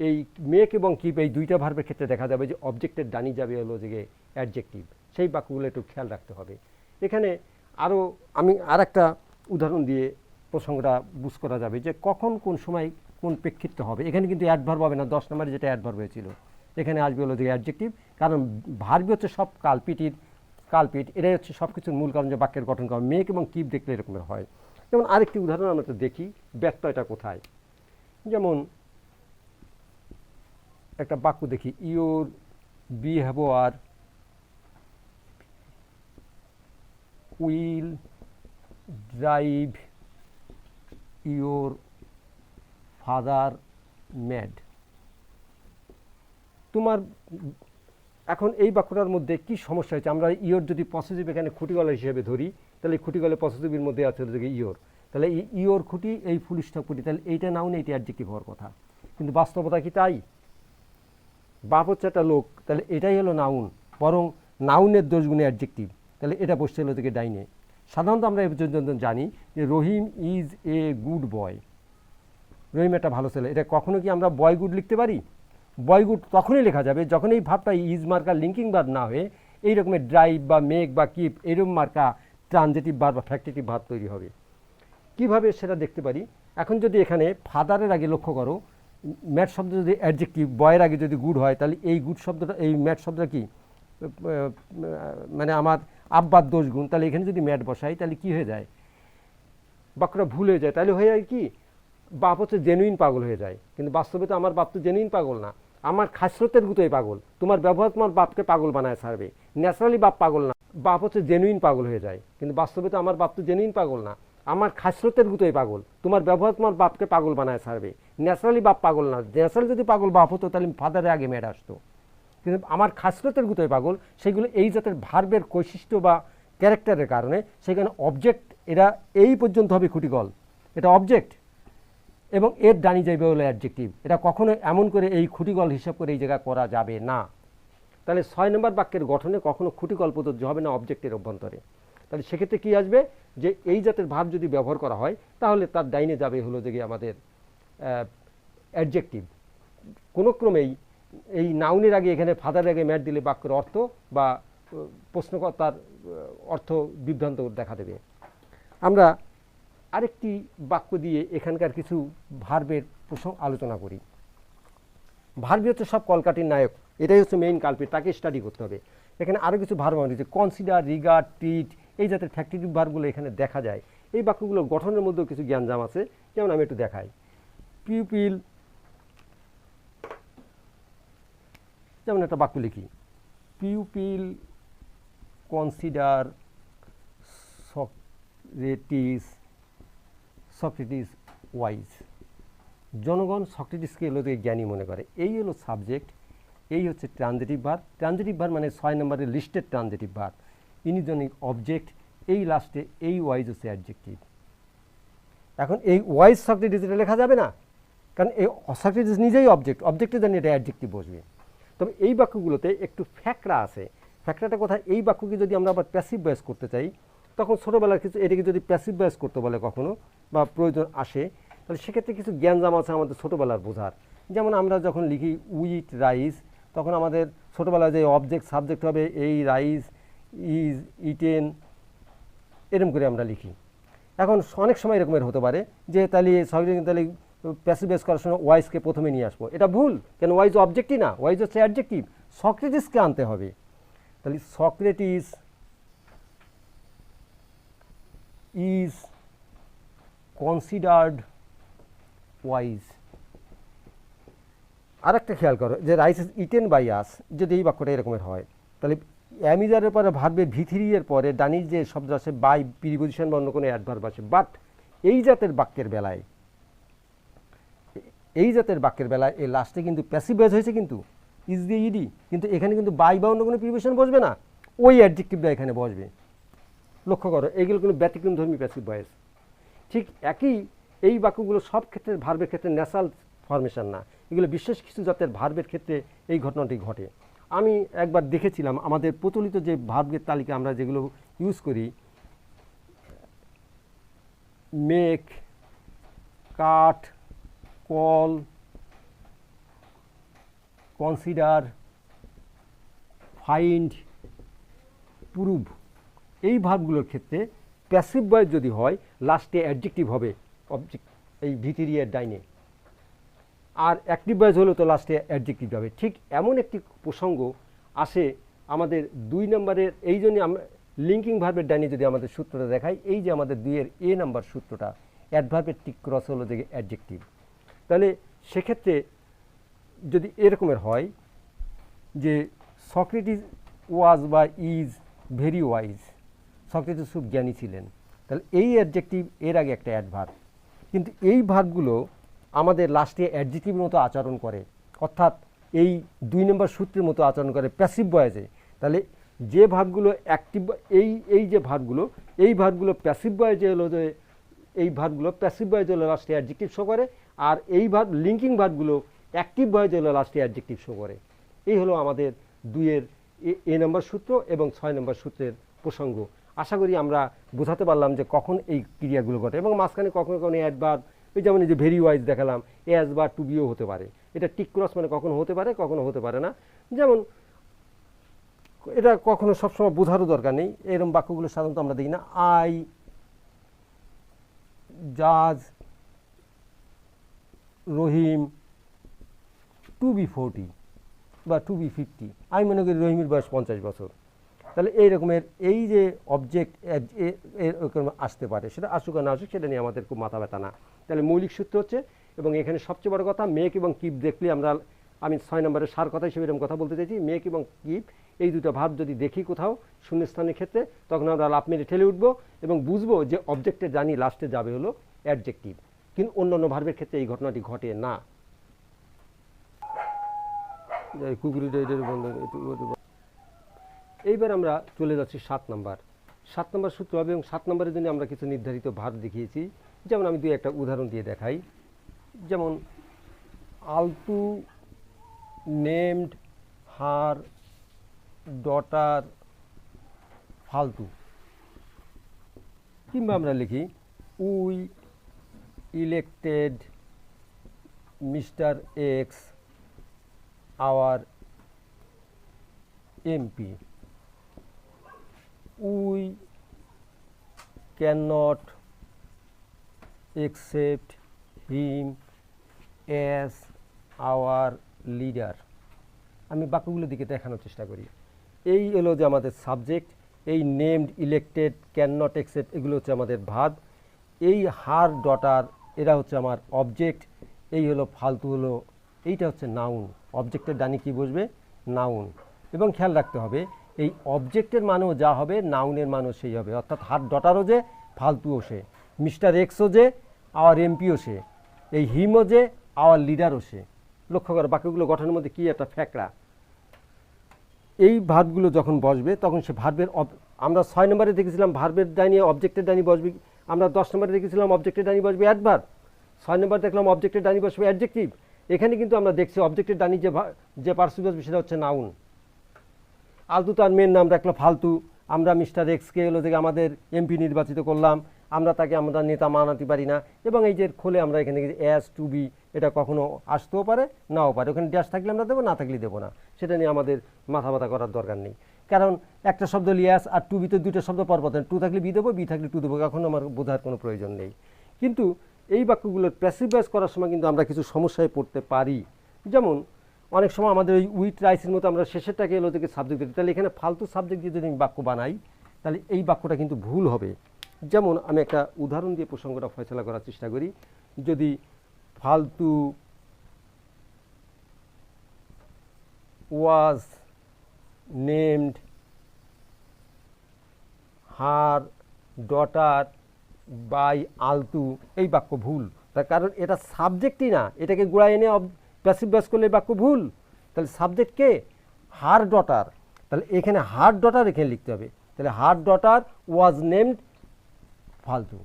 এই মেক এবং কিপ এই 2টা ভার্বের ক্ষেত্রে দেখা যাবে যে অবজেক্টের ডানি যাবে হলো যে অ্যাডজেক্টিভ। সেই বাক্যগুলো একটু খেয়াল রাখতে হবে। এখানে আরও আমি আরেকটা উদাহরণ দিয়ে প্রসঙ্গটা বুঝ করা যাবে যে কখন কোন সময় কোন প্রেক্ষিতে হবে। এখানে কিন্তু অ্যাডভার্ব হবে না, 10 নম্বরে যেটা অ্যাডভার্ব হয়েছিল এখানে আসবে হলো যে অ্যাডজেক্টিভ। কারণ ভার্ব হচ্ছে সব কালপিট, এটাই হচ্ছে সব কিছুর মূল কারণ যে বাক্যের গঠন করা। মেক এবং কিপ দেখলে এরকমের হয়। যেমন আরেকটি উদাহরণ আমরা তো দেখি ব্যত্যয়টা কোথায়। যেমন একটা বাক্য দেখি, your behaviour will drive your father mad. তোমার এখন এই বাক্যটার মধ্যে কি সমস্যা হয়েছে, আমরা ইওর যদি পসেসিভ এখানে খুঁটিগলা হিসেবে ধরি, তাহলে খুঁটিগলে পসেসিভের মধ্যে আছে যে ইওর, তাহলে ইওর খুঁটি, এই ফুল স্টপ খুঁটি, তাহলে এইটা নাউন, এইটা অ্যাডজেক্টিভ হওয়ার কথা। কিন্তু বাস্তবতা কি তাই? বাপ হচ্ছে একটা লোক, তাহলে এটাই হলো নাউন, বরং নাউনের দোষগুণে অ্যাডজেক্টিভ, তাহলে এটা বসছে হলো থেকে ডাইনে। সাধারণত আমরা এ পর্যন্ত জানি যে রহিম ইজ এ গুড বয়, রহিম একটা ভালো ছেলে। এটা কখনো কি আমরা বয় গুড লিখতে পারি? বয় গুড তখনই লেখা যাবে যখন এই ভাবটা ইজ মার্কা লিঙ্কিং ভার্ব না হয়ে এই রকমের ড্রাইভ বা মেক বা কিপ এরকম মার্কা ট্রানজিটিভ ভার্ব বা ফ্যাক্টিটিভ ভার্ব তৈরি হবে। কিভাবে সেটা দেখতে পারি, এখন যদি এখানে ফাদারের আগে লক্ষ্য করো, ম্যাট শব্দ যদি অ্যাডজেক্টিভ, বয়ের আগে যদি গুড হয়, তাহলে এই গুড শব্দটা, এই ম্যাট শব্দটা কি মানে আমার আব্বার দোষ গুণ, তাহলে এখানে যদি ম্যাট বসাই তাহলে কি হয়ে যায়, বাক্যটা ভুল হয়ে যায়, তাহলে হয়ে যায় কি, বাপ হচ্ছে জেনুইন পাগল হয়ে যায়। কিন্তু বাস্তবে তো আমার বাপ তো জেনুইন পাগল না, আমার খাসরতের গুতোই পাগল। তোমার ব্যবহার তোমার বাপকে পাগল বানায় ছাড়বে, ন্যাচারালি বাপ পাগল না, বাপ হচ্ছে জেনুইন পাগল হয়ে যায়। কিন্তু বাস্তবে তো আমার বাপ তো জেনুইন পাগল না, আমার খাসরতের গুতোই পাগল। তোমার ব্যবহার তোমার বাপকে পাগল বানায় ছাড়বে, ন্যাচারালি বাপ পাগল না। ন্যাচারালি যদি পাগল বাপ হতো তাহলে ফাদারে আগে মেরে আসতো। কিন্তু আমার খাসরতের গুতোয় পাগল, সেগুলো এই জাতের ভার্বের বৈশিষ্ট্য বা ক্যারেক্টারের কারণে সেখানে অবজেক্ট, এরা এই পর্যন্ত হবে খুঁটিকল, এটা অবজেক্ট, এবং এর ডানি যাইবে হলো অ্যাডজেক্টিভ। এটা কখনো এমন করে এই খুঁটিকল হিসাব করে এই জায়গায় করা যাবে না। তাহলে 6 নম্বর বাক্যের গঠনে কখনো খুঁটিকল প্রযোজ্য হবে না অবজেক্টের অভ্যন্তরে। তাহলে সেক্ষেত্রে কি আসবে, যে এই জাতের ভাব যদি ব্যবহার করা হয় তাহলে তার ডাইনে যাবে হলো যে আমাদের অ্যাডজেক্টিভ। কোনো ক্রমেই এই নাউনের আগে এখানে ফাদারের আগে ম্যাট দিলে বাক্যের অর্থ বা প্রশ্নকর্তার অর্থ বিভ্রান্ত দেখা দেবে। আমরা আরেকটি বাক্য দিয়ে এখানকার কিছু ভার্বের প্রসঙ্গ আলোচনা করি। ভার্বই হচ্ছে সব কলকাঠির নায়ক, এটাই হচ্ছে মেইন কালপিট, তাকে স্টাডি করতে হবে। এখানে আরও কিছু ভার্ব রয়েছে, কনসিডার, রিগার্ড, ট্রিট, এই জাতের ফ্যাক্টরিটিভ ভার্বগুলো এখানে দেখা যায়। এই বাক্যগুলোর গঠনের মধ্যেও কিছু জ্ঞানজাম আছে, যেমন আমি একটু দেখাই। পিউপিল, যেমন একটা বাক্য লিখি, পিউপিল কনসিডার সক্রেটিস ওয়াইজ। জনগণ সক্রেটিসকে হলো জ্ঞানী মনে করে। এই হলো সাবজেক্ট, এই হচ্ছে ট্রানজিটিভ ভার্ব। ট্রানজিটিভ ভার্ব মানে 6 নম্বরের লিস্টেড ট্রানজিটিভ ভার্ব। ইনিজনিক অবজেক্ট, এই লাস্টে এই ওয়াইজ হচ্ছে অ্যাডজেক্টিভ। এখন এই ওয়াইজ সক্রেটিস এটা লেখা যাবে না, কারণ এই সক্রেটিস নিজেই অবজেক্ট, অবজেক্টে জানি এটা অ্যাডজেক্টিভ বসবে। তবে এই বাক্যগুলোতে একটু ফ্যাকড়া আছে। ফ্যাকড়াটা কোথায়, এই বাক্যকে যদি আমরা আবার প্যাসিভ ভয়েস করতে চাই, তখন ছোটোবেলার কিছু এটাকে যদি প্যাসিভ ভয়েস করতে বলে কখনো বা প্রয়োজন আসে, তাহলে সেক্ষেত্রে কিছু জ্ঞানজাম আছে আমাদের ছোটোবেলার বোঝার। যেমন আমরা যখন লিখি উইট রাইস, তখন আমাদের ছোটোবেলায় যে অবজেক্ট সাবজেক্ট হবে এই রাইস ইজ ইটেন, এরকম করে আমরা লিখি। এখন অনেক সময় এরকমের হতে পারে যে তাহলে তাহলে প্যাসিভ ভয়েস করার সময় ওয়াইজকে প্রথমে নিয়ে আসবো, এটা ভুল। কেন, ওয়াইজ অবজেক্টই না, ওয়াইজ হচ্ছে অ্যাডজেক্টিভ। সক্রেটিসকে আনতে হবে। তাহলে সক্রেটিস ইজ কনসিডার্ড ওয়াইজ। আর একটা খেয়াল করো যে rice is eaten by us, যদি এই বাক্যটা এরকমের হয়, তাহলে অ্যামিজারের পরে ভার্বে ভিথিরি এর পরে ডানির যে শব্দ আছে বাই প্রিপজিশন বা অন্য কোনো অ্যাডভার্ব আছে। বাট এই জাতের বাক্যের বেলায় এই লাস্টে কিন্তু প্যাসিভ ভয়েস হয়েছে, কিন্তু ইজ দিয়ে ইডি, কিন্তু এখানে কিন্তু বাই বা অন্য কোনো প্রিপজিশন বসবে না, ওই অ্যাডজেক্টিভটা এখানে বসবে। লক্ষ্য করো, এইগুলো কোনো ব্যতিক্রমধর্মী প্যাসিভ ভয়েস। ঠিক একই এই বাক্যগুলো সব ক্ষেত্রে ভার্বের ক্ষেত্রে ন্যাচারাল ফরমেশন না, এগুলো বিশেষ কিছু জাতের ভার্বের ক্ষেত্রে এই ঘটনাটি ঘটে। আমি একবার দেখেছিলাম আমাদের প্রচলিত যে ভার্বের তালিকা আমরা যেগুলো ইউজ করি, মেক, কাট, কল, কনসিডার, ফাইন্ড, প্রুভ, এই ভার্বগুলোর ক্ষেত্রে প্যাসিভ ভয়েস যদি হয় লাস্টে অ্যাডজেক্টিভ হবে অবজেক্ট, এই ভিতরিয়ার ডাইনে। আর অ্যাক্টিভ ভয়েস হলো তো লাস্টে অ্যাডজেক্টিভ হবে। ঠিক এমন একটি প্রসঙ্গ আসে আমাদের 2 নম্বরের, এই জন্য আমরা লিঙ্কিং ভার্বের ডাইনে যদি আমাদের সূত্রটা দেখাই, এই যে আমাদের 2-এর এ নাম্বার সূত্রটা, অ্যাডভার্বের টিক ক্রস হলো যে অ্যাডজেক্টিভ। তাহলে সেক্ষেত্রে যদি এরকমের হয় যে সক্রেটিস ওয়াজ বা ইজ ভেরি ওয়াইজ, সক্রেটিস খুব জ্ঞানী ছিলেন, তাহলে এই অ্যাডজেক্টিভ এর আগে একটা অ্যাডভার্ব। কিন্তু এই ভার্বগুলো আমাদের লাস্টে অ্যাডজেক্টিভের মতো আচরণ করে, অর্থাৎ এই 2 নম্বর সূত্রের মতো আচরণ করে প্যাসিভ ভয়েসে। তাহলে যে ভার্বগুলো অ্যাক্টিভ, এই যে ভার্বগুলো, এই ভার্বগুলো প্যাসিভ ভয়েসে হলো যে এই ভার্বগুলো প্যাসিভ ভয়েসে হলো লাস্টে অ্যাডজেক্টিভ শো করে, আর এই ভার্ব লিঙ্কিং ভার্বগুলো অ্যাক্টিভ ভয়েসে হলো লাস্টে অ্যাডজেক্টিভ শো করে। এই হলো আমাদের 2-এর এ নম্বর সূত্র এবং 6 নম্বর সূত্রের প্রসঙ্গ। আশা করি আমরা বোঝাতে পারলাম যে কখন এই ক্রিয়াগুলো ঘটে, এবং মাঝখানে কখনো কখনো অ্যাডভার্ব, ওই যেমন এই যে ভেরি ওয়াইজ দেখালাম, অ্যাজ বা টু বিও হতে পারে। এটা টিক ক্রস মানে কখনো হতে পারে, কখনো হতে পারে না। যেমন এটা কখনো সবসময় বোঝারও দরকার নেই, এরকম বাক্যগুলো সাধারণত আমরা দেখি না। আই জাজ রহিম টু বি 40 বা টু বি 50, আমি মনে করি রহিমের বয়স 50 বছর। তাহলে এই রকমের এই যে অবজেক্ট এরকম আসতে পারে, সেটা আসুক আর না আসুক সেটা নিয়ে আমাদের খুব মাথা ব্যথা না। তাহলে মৌলিক সূত্র হচ্ছে, এবং এখানে সবচেয়ে বড় কথা মেক এবং কিপ দেখলে আমি 6 নম্বরের সার কথা হিসেবে এরকম কথা বলতে চাইছি, মেক এবং কিপ এই দুটো ভার্ব যদি দেখি কোথাও শূন্যস্থানের ক্ষেত্রে, তখন আমরা লাফ মেরে ঠেলে উঠবো এবং বুঝবো যে অবজেক্টের জানি লাস্টে যাবে হলো অ্যাডজেক্টিভ। কিন্তু অন্যান্য ভার্বের ক্ষেত্রে এই ঘটনাটি ঘটে না। এইবার আমরা চলে যাচ্ছি 7 নম্বর সূত্র হবে, এবং 7 নম্বরের জন্য আমরা কিছু নির্ধারিত ভার্ব দেখিয়েছি। যেমন আমি একটা উদাহরণ দিয়ে দেখাই। যেমন আলতু নেমড হার ডটার ফালতু, কিংবা আমরা লিখি we elected mister X our MP, we cannot accept him as our leader। আমি বাক্যগুলোর দিকে দেখানোর চেষ্টা করি। এই হলো যে আমাদের সাবজেক্ট, এই named, elected, can not accept এগুলো হচ্ছে আমাদের ভার্ব, এই হার ডটার এরা হচ্ছে আমার অবজেক্ট, এই হলো ফালতু হলো এইটা হচ্ছে নাউন। অবজেক্টের ডানি কি বসবে? নাউন। এবং খেয়াল রাখতে হবে এই অবজেক্টের মানও যা হবে নাউনের মানও সেই হবে, অর্থাৎ হার ডটারও যে, ফালতুও সে, মিস্টার এক্সও যে, আওয়ার এমপিও সে, এই হিমও যে, আওয়ার লিডারও সে। লক্ষ্য কর বাক্যগুলো গঠনের মধ্যে কী একটা ফ্যাকড়া। এই ভার্বগুলো যখন বসবে তখন সে ভার্বের আমরা 6 নম্বরে দেখেছিলাম ভার্বের ডাইনি অবজেক্টের ডাইনি বসবে, আমরা 10 নম্বরে দেখেছিলাম অবজেক্টের ডাইনি বসবে অ্যাডভার্ব, 6 নম্বরে দেখলাম অবজেক্টের ডাইনি বসবে অ্যাডজেক্টিভ। এখানে কিন্তু আমরা দেখছি অবজেক্টের ডাইনি যে পার্সন বসবে সেটা হচ্ছে নাউন। আলতু তার মেন নাম রাখলো ফালতু, আমরা মিস্টার এক্সকে হলো যে আমাদের এমপি নির্বাচিত করলাম, আমরা তাকে আমরা নেতা মানাতে পারি না। এবং এই যে খোলে আমরা এখানে অ্যাজ টু বি, এটা কখনো আসতেও পারে নাও পারে, ওখানে ড্যাশ থাকলে আমরা দেবো, না থাকলে দেবো না, সেটা নিয়ে আমাদের মাথা ব্যথা করার দরকার নেই। কারণ একটা শব্দ লিয়াস আর টু বিতে দুটো শব্দ পরপর, টু থাকলে বি দেবো, বি থাকলে টু দেবো, কখনো আমার বোঝার কোনো প্রয়োজন নেই। কিন্তু এই বাক্যগুলোর প্যাসিভ ভয়েস করার সময় কিন্তু আমরা কিছু সমস্যায় পড়তে পারি। যেমন অনেক সময় আমাদের ওই উইথ রাইসের মতো আমরা শেষেরটাকে এলো থেকে সাবজেক্ট দিই, তাহলে এখানে ফালতু সাবজেক্ট দিয়ে যদি আমি বাক্য বানাই তাহলে এই বাক্যটা কিন্তু ভুল হবে। যেমন আমি একটা উদাহরণ দিয়ে প্রসঙ্গটা ফয়সলা করার চেষ্টা করি। যদি Faltu was named her daughter by Altu, এই বাক্য ভুল। তার কারণ এটা সাবজেক্টই না, এটাকে গোড়ায় এনে প্যাসিভ ভয়েস করলে বাক্য ভুল। তাহলে সাবজেক্ট কে? Her daughter. তাহলে এখানে হার ডটার এখানে লিখতে হবে। তাহলে হার ডটার ওয়াজ নেমড ফালতু,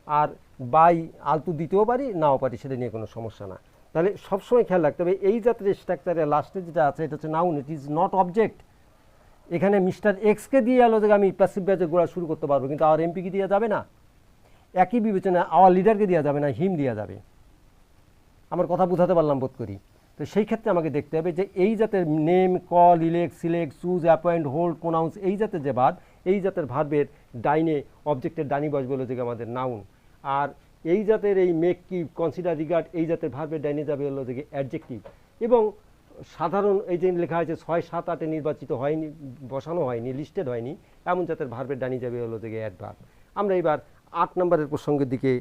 আর বাই আলতু দিতেও পারি নাও পারি, সেটা নিয়ে কোনো সমস্যা না। তাহলে সবসময় খেয়াল রাখতে হবে এই জাতীয় স্ট্রাকচারের লাস্টে যেটা আছে এটা হচ্ছে noun, it is not object. এখানে মিস্টার এক্সকে দিয়ে আলো থেকে আমি প্যাসিভ ভয়েসে গোড়া শুরু করতে পারবো, কিন্তু আওয়ার এমপিকে দেওয়া যাবে না। একই বিবেচনা আওয়ার লিডারকে দেওয়া যাবে না, হিম দেওয়া যাবে। আমার কথা বোঝাতে পারলাম বোধ করি। তো সেই ক্ষেত্রে আমাকে দেখতে হবে যে এই জাতের name, call, elect, select, choose, appoint, hold, pronounce, এই জাতের যে ভার্ব, এই জাতের ভার্বের ডাইনে অবজেক্টের ডাইনি বসবে হলো যে আমাদের নাউন। আর এই জাতের এই মেক, কি, কনসিডার, রিগার্ড, এই জাতের ভার্বের ডাইনে যাবে হলো যে অ্যাডজেক্টিভ। এবং সাধারণ এই যে লেখা আছে 6, 7, 8 নির্বাচিত হয়নি, বসানো হয়নি, লিস্টেড হয়নি, এমন জাতের ভার্বের ডাইনি যাবে হলো যে অ্যাডভার্ব। আমরা এবার 8 নম্বরের প্রসঙ্গের দিকে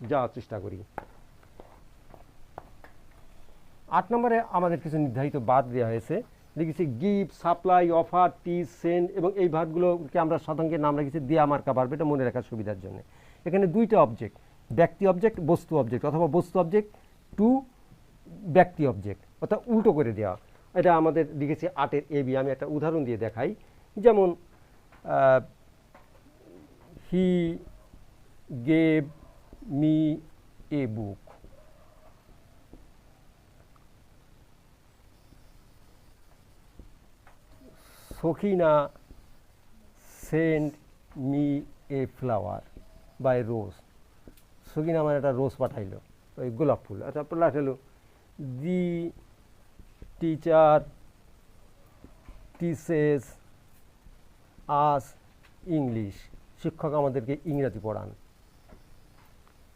যাওয়ার চেষ্টা করি। 8 নম্বরে আমাদের কিছু নির্ধারিত বাদ দেওয়া হয়েছে, লিখেছি গিভ, সাপ্লাই, অফার, টিজ, সেন্ড, এবং এই ভার্বগুলোকে আমরা সাধারণত নাম রেখেছি দেয়া মার্কা ভার্ব, এটা মনে রাখার সুবিধার জন্য। এখানে দুইটা অবজেক্ট, ব্যক্তি অবজেক্ট, বস্তু অবজেক্ট, অথবা বস্তু অবজেক্ট টু ব্যক্তি অবজেক্ট, অর্থাৎ উল্টো করে দেওয়া। এটা আমাদের লিখেছি 8-এর এবি। আমি একটা উদাহরণ দিয়ে দেখাই। যেমন he gave me a book, Sakhina send me a flower by rose, Sakhina আমার একটা রোজ পাঠাইলো, ওই গোলাপ ফুল একটা পাঠাইলো। The teacher teaches us English, শিক্ষক আমাদেরকে ইংরাজি পড়ান।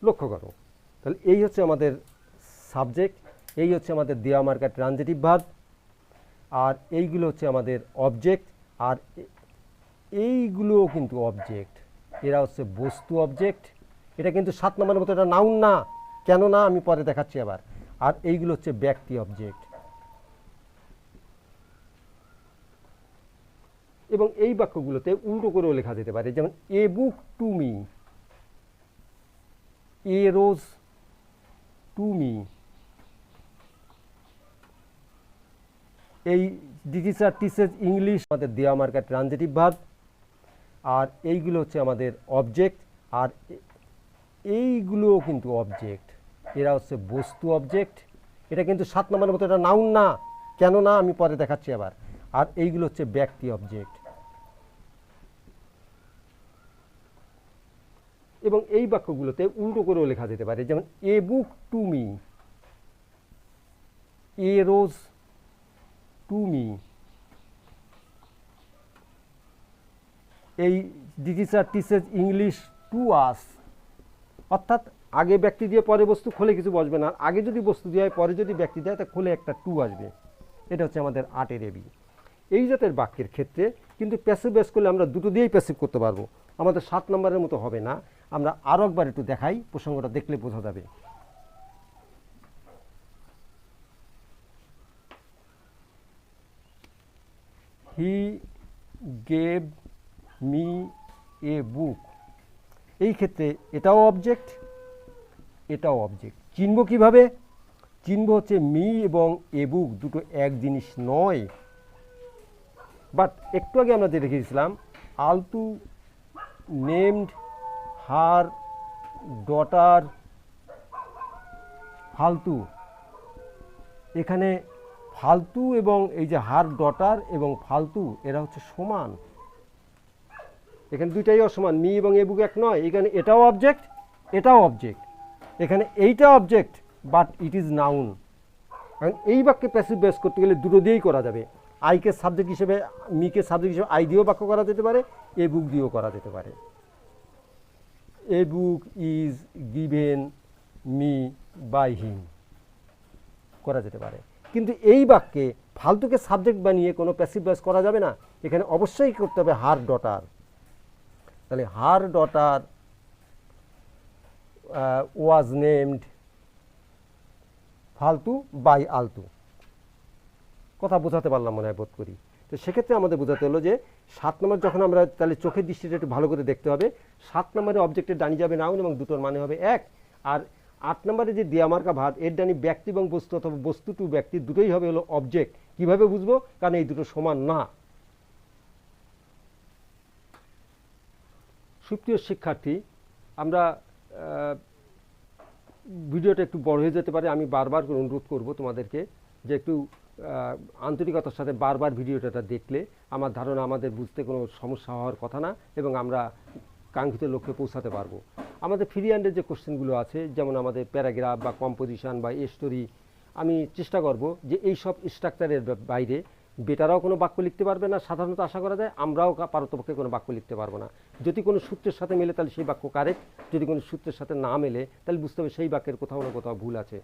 লক্ষ্য করো, তাহলে এই হচ্ছে আমাদের সাবজেক্ট, এই হচ্ছে আমাদের দেওয়া মার্কা ট্রানজিটিভ ভার্ব, আর এইগুলো হচ্ছে আমাদের অবজেক্ট, আর এইগুলোও কিন্তু অবজেক্ট, এরা হচ্ছে বস্তু অবজেক্ট। এটা কিন্তু 7 নম্বরের মতো এটা নাউন না, কেন না আমি পরে দেখাচ্ছি আবার। আর এইগুলো হচ্ছে ব্যক্তি অবজেক্ট। এবং এই বাক্যগুলোতে উল্টো করেও লেখা যেতে পারে, যেমন a book to me, a rose to me. এই টিচার টিচেস ইংলিশ আমাদের দেওয়া মার্কা ট্রানজিটিভ ভার্ব, আর এইগুলো হচ্ছে আমাদের অবজেক্ট। আর এইগুলোও কিন্তু অবজেক্ট, এরা হচ্ছে বস্তু অবজেক্ট। এটা কিন্তু 7 নম্বরের মতো এটা নাউন না, কেন না আমি পরে দেখাচ্ছি আবার। আর এইগুলো হচ্ছে ব্যক্তি অবজেক্ট। এবং এই বাক্যগুলোতে উল্টো করেও লেখা যেতে পারে, যেমন a book to me, a rose to me. এই teacher teaches English to us. অর্থাৎ আগে ব্যক্তি দিয়ে পরে বস্তু, খোলে কিছু বসবে না। আগে যদি বস্তু দেওয়া হয়, পরে যদি ব্যক্তি দেয়, তা খোলে একটা টু আসবে। এটা হচ্ছে আমাদের 8 এবি। এই জাতের বাক্যের ক্ষেত্রে কিন্তু প্যাসিভ বেস করলে আমরা দুটো দিয়েই প্যাসিভ করতে পারবো, আমাদের 7 নম্বরের মতো হবে না। আমরা আরও একবার একটু দেখাই, প্রসঙ্গটা দেখলে বোঝা যাবে। হি গেভ মি এ বুক। এই ক্ষেত্রে এটাও অবজেক্ট, এটাও অবজেক্ট। চিনব কিভাবে? চিনব হচ্ছে মি এবং এ বুক দুটো এক জিনিস নয়। বাট একটু আগে আমরা যে দেখেছিলাম, আলতু নেমড হার ডটার ফালতু। এখানে ফালতু এবং এই যে হার ডটার এবং ফালতু, এরা হচ্ছে সমান। এখানে দুইটাই অসমান, মি এবং এ বুক এক নয়। এখানে এটাও অবজেক্ট, এটাও অবজেক্ট। এখানে এইটা object, but it is noun. কারণ এই বাক্যে প্যাসিভ বেস করতে গেলে দুটো দিয়েই করা যাবে। আইকে সাবজেক্ট হিসেবে, মিকে সাবজেক্ট হিসেবে আই দিয়েও বাক্য করা যেতে পারে, এ বুক দিয়েও করা যেতে পারে। A book is given me by him করা যেতে পারে। কিন্তু এই বাক্যে ফালতুকে সাবজেক্ট বানিয়ে কোনো প্যাসিভ ভয়েস করা যাবে না। এখানে অবশ্যই করতে হবে হার ডটার। তাহলে হার ডটার ওয়াজ নেমড ফালতু বাই আলতু। কথা বোঝাতে পারলাম মনে হয়, বোধ করি। তো সেক্ষেত্রে আমাদের বোঝাতে হলো যে 7 নম্বর যখন আমরা, তাহলে চোখের দৃষ্টিটা একটু ভালো করে দেখতে হবে। 7 নম্বরে অবজেক্টের ডানি যাবে নাউন এবং দুটোর মানে হবে এক। আর 8 নম্বরে যে দেয়া মার্কা ভার্ব, এর ডানি ব্যক্তি এবং বস্তু অথবা বস্তু টু ব্যক্তি দুটোই হবে হলো অবজেক্ট। কিভাবে বুঝবো? কারণ এই দুটো সমান না। সুপ্রিয় শিক্ষার্থী, আমরা ভিডিওটা একটু বড় হয়ে যেতে পারে। আমি বারবার করে অনুরোধ করব তোমাদেরকে যে একটু আন্তরিকতার সাথে বারবার ভিডিওটা দেখলে আমার ধারণা আমাদের বুঝতে কোনো সমস্যা হওয়ার কথা না, এবং আমরা কাঙ্ক্ষিত লক্ষ্যে পৌঁছাতে পারবো। আমাদের ফ্রি হ্যান্ডের যে কোশ্চেনগুলো আছে, যেমন আমাদের প্যারাগ্রাফ বা কম্পোজিশন বা স্টোরি, আমি চেষ্টা করব যে এই সব স্ট্রাকচারের বাইরে বেটারাও কোনো বাক্য লিখতে পারবে না সাধারণত আশা করা যায়, আমরাও পারতপক্ষে কোনো বাক্য লিখতে পারবো না। যদি কোনো সূত্রের সাথে মেলে তাহলে সেই বাক্য কারেক্ট, যদি কোনো সূত্রের সাথে না মেলে তাহলে বুঝতে হবে সেই বাক্যের কোথাও না কোথাও ভুল আছে।